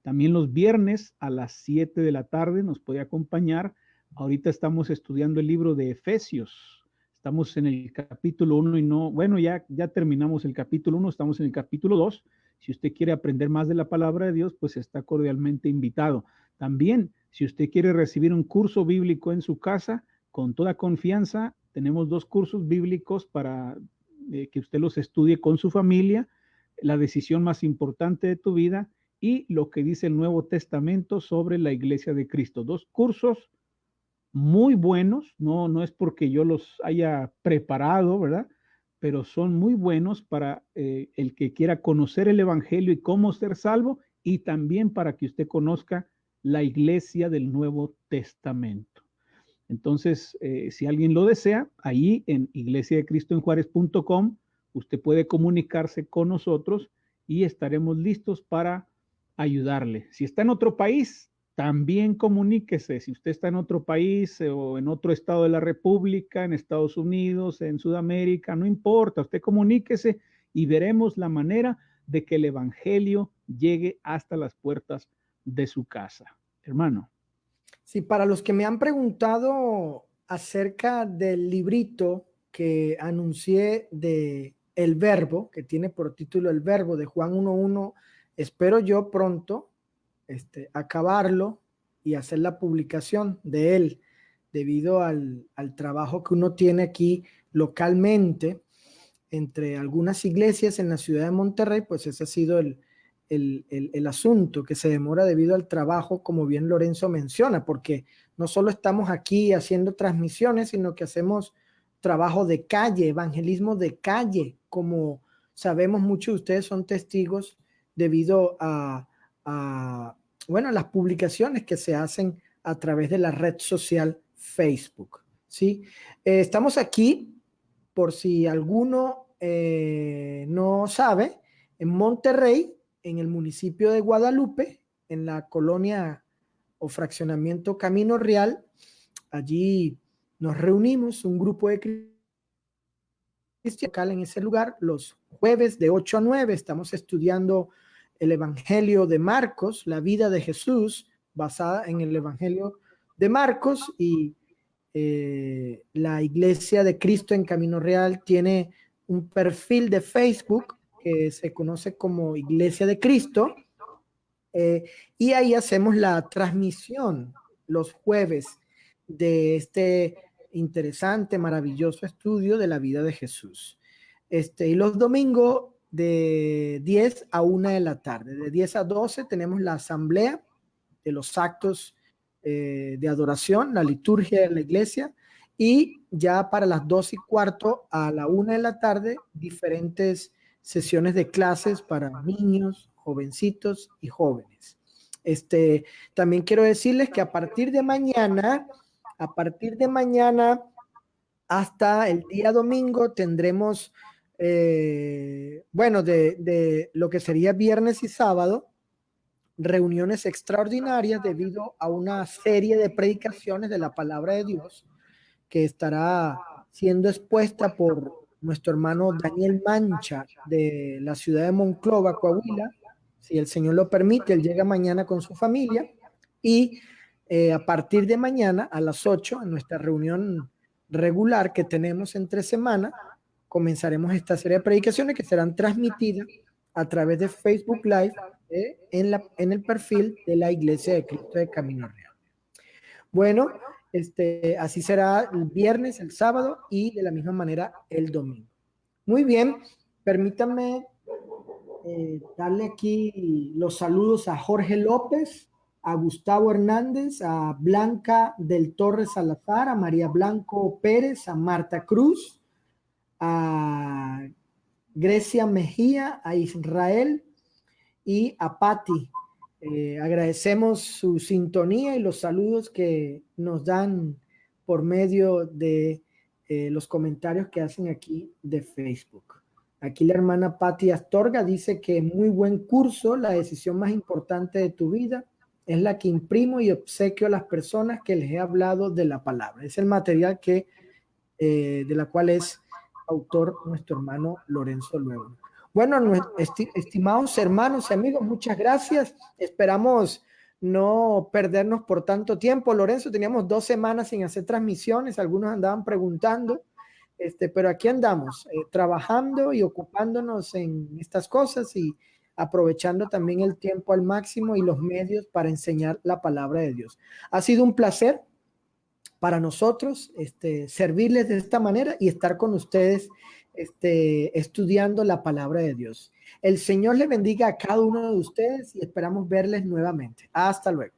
También los viernes a las 7 de la tarde nos puede acompañar. Ahorita estamos estudiando el libro de Efesios. Estamos en el capítulo 1 y no, bueno, ya terminamos el capítulo 1, estamos en el capítulo 2. Si usted quiere aprender más de la palabra de Dios, pues está cordialmente invitado. También, Si usted quiere recibir un curso bíblico en su casa, con toda confianza, tenemos 2 cursos bíblicos para que usted los estudie con su familia, la decisión más importante de tu vida y lo que dice el Nuevo Testamento sobre la Iglesia de Cristo. 2 cursos muy buenos, no es porque yo los haya preparado, ¿verdad? Pero son muy buenos para el que quiera conocer el Evangelio y cómo ser salvo, y también para que usted conozca la Iglesia del Nuevo Testamento. Entonces, si alguien lo desea, ahí en iglesiadecristoenjuarez.com, usted puede comunicarse con nosotros y estaremos listos para ayudarle. Si está en otro país, también comuníquese. Si usted está en otro país o en otro estado de la República, en Estados Unidos, en Sudamérica, no importa, usted comuníquese y veremos la manera de que el Evangelio llegue hasta las puertas de su casa. Hermano. Sí, para los que me han preguntado acerca del librito que anuncié de El Verbo, que tiene por título El Verbo de Juan 1:1, espero yo pronto acabarlo y hacer la publicación de él, debido al trabajo que uno tiene aquí localmente entre algunas iglesias en la ciudad de Monterrey. Pues ese ha sido el asunto, que se demora debido al trabajo, como bien Lorenzo menciona, porque no solo estamos aquí haciendo transmisiones, sino que hacemos trabajo de calle, evangelismo de calle, como sabemos muchos de ustedes son testigos debido bueno, las publicaciones que se hacen a través de la red social Facebook, ¿sí? Estamos aquí, por si alguno no sabe, en Monterrey, en el municipio de Guadalupe, en la colonia o fraccionamiento Camino Real. Allí nos reunimos un grupo de cristianos en ese lugar los jueves de 8 a 9. Estamos estudiando el Evangelio de Marcos, la vida de Jesús basada en el Evangelio de Marcos, y la Iglesia de Cristo en Camino Real tiene un perfil de Facebook que se conoce como Iglesia de Cristo, y ahí hacemos la transmisión los jueves de este interesante, maravilloso estudio de la vida de Jesús. Y los domingos de 10 a 1 de la tarde, de 10 a 12 tenemos la asamblea de los actos de adoración, la liturgia de la iglesia, y ya para las 2:15 a la 1 de la tarde, diferentes sesiones de clases para niños, jovencitos y jóvenes. También quiero decirles que a partir de mañana hasta el día domingo tendremos, bueno, de lo que sería viernes y sábado, reuniones extraordinarias debido a una serie de predicaciones de la palabra de Dios que estará siendo expuesta por nuestro hermano Daniel Mancha de la ciudad de Monclova, Coahuila. Si el Señor lo permite, él llega mañana con su familia, y a partir de mañana a las 8, en nuestra reunión regular que tenemos entre semana, comenzaremos esta serie de predicaciones que serán transmitidas a través de Facebook Live en el perfil de la Iglesia de Cristo de Camino Real. Bueno, así será el viernes, el sábado y de la misma manera el domingo. Muy bien, permítanme darle aquí los saludos a Jorge López, a Gustavo Hernández, a Blanca del Torre Salazar, a María Blanco Pérez, a Marta Cruz, a Grecia Mejía, a Israel y a Patti. Agradecemos su sintonía y los saludos que nos dan por medio de los comentarios que hacen aquí de Facebook. Aquí la hermana Patti Astorga dice que muy buen curso, la decisión más importante de tu vida es la que imprimo y obsequio a las personas que les he hablado de la palabra. Es el material que, de la cual es autor nuestro hermano Lorenzo Luego. Bueno, estimados hermanos y amigos, muchas gracias. Esperamos no perdernos por tanto tiempo. Lorenzo, teníamos 2 semanas sin hacer transmisiones, algunos andaban preguntando, pero aquí andamos trabajando y ocupándonos en estas cosas, y aprovechando también el tiempo al máximo y los medios para enseñar la palabra de Dios. Ha sido un placer para nosotros servirles de esta manera y estar con ustedes estudiando la palabra de Dios. El Señor le bendiga a cada uno de ustedes y esperamos verles nuevamente. Hasta luego.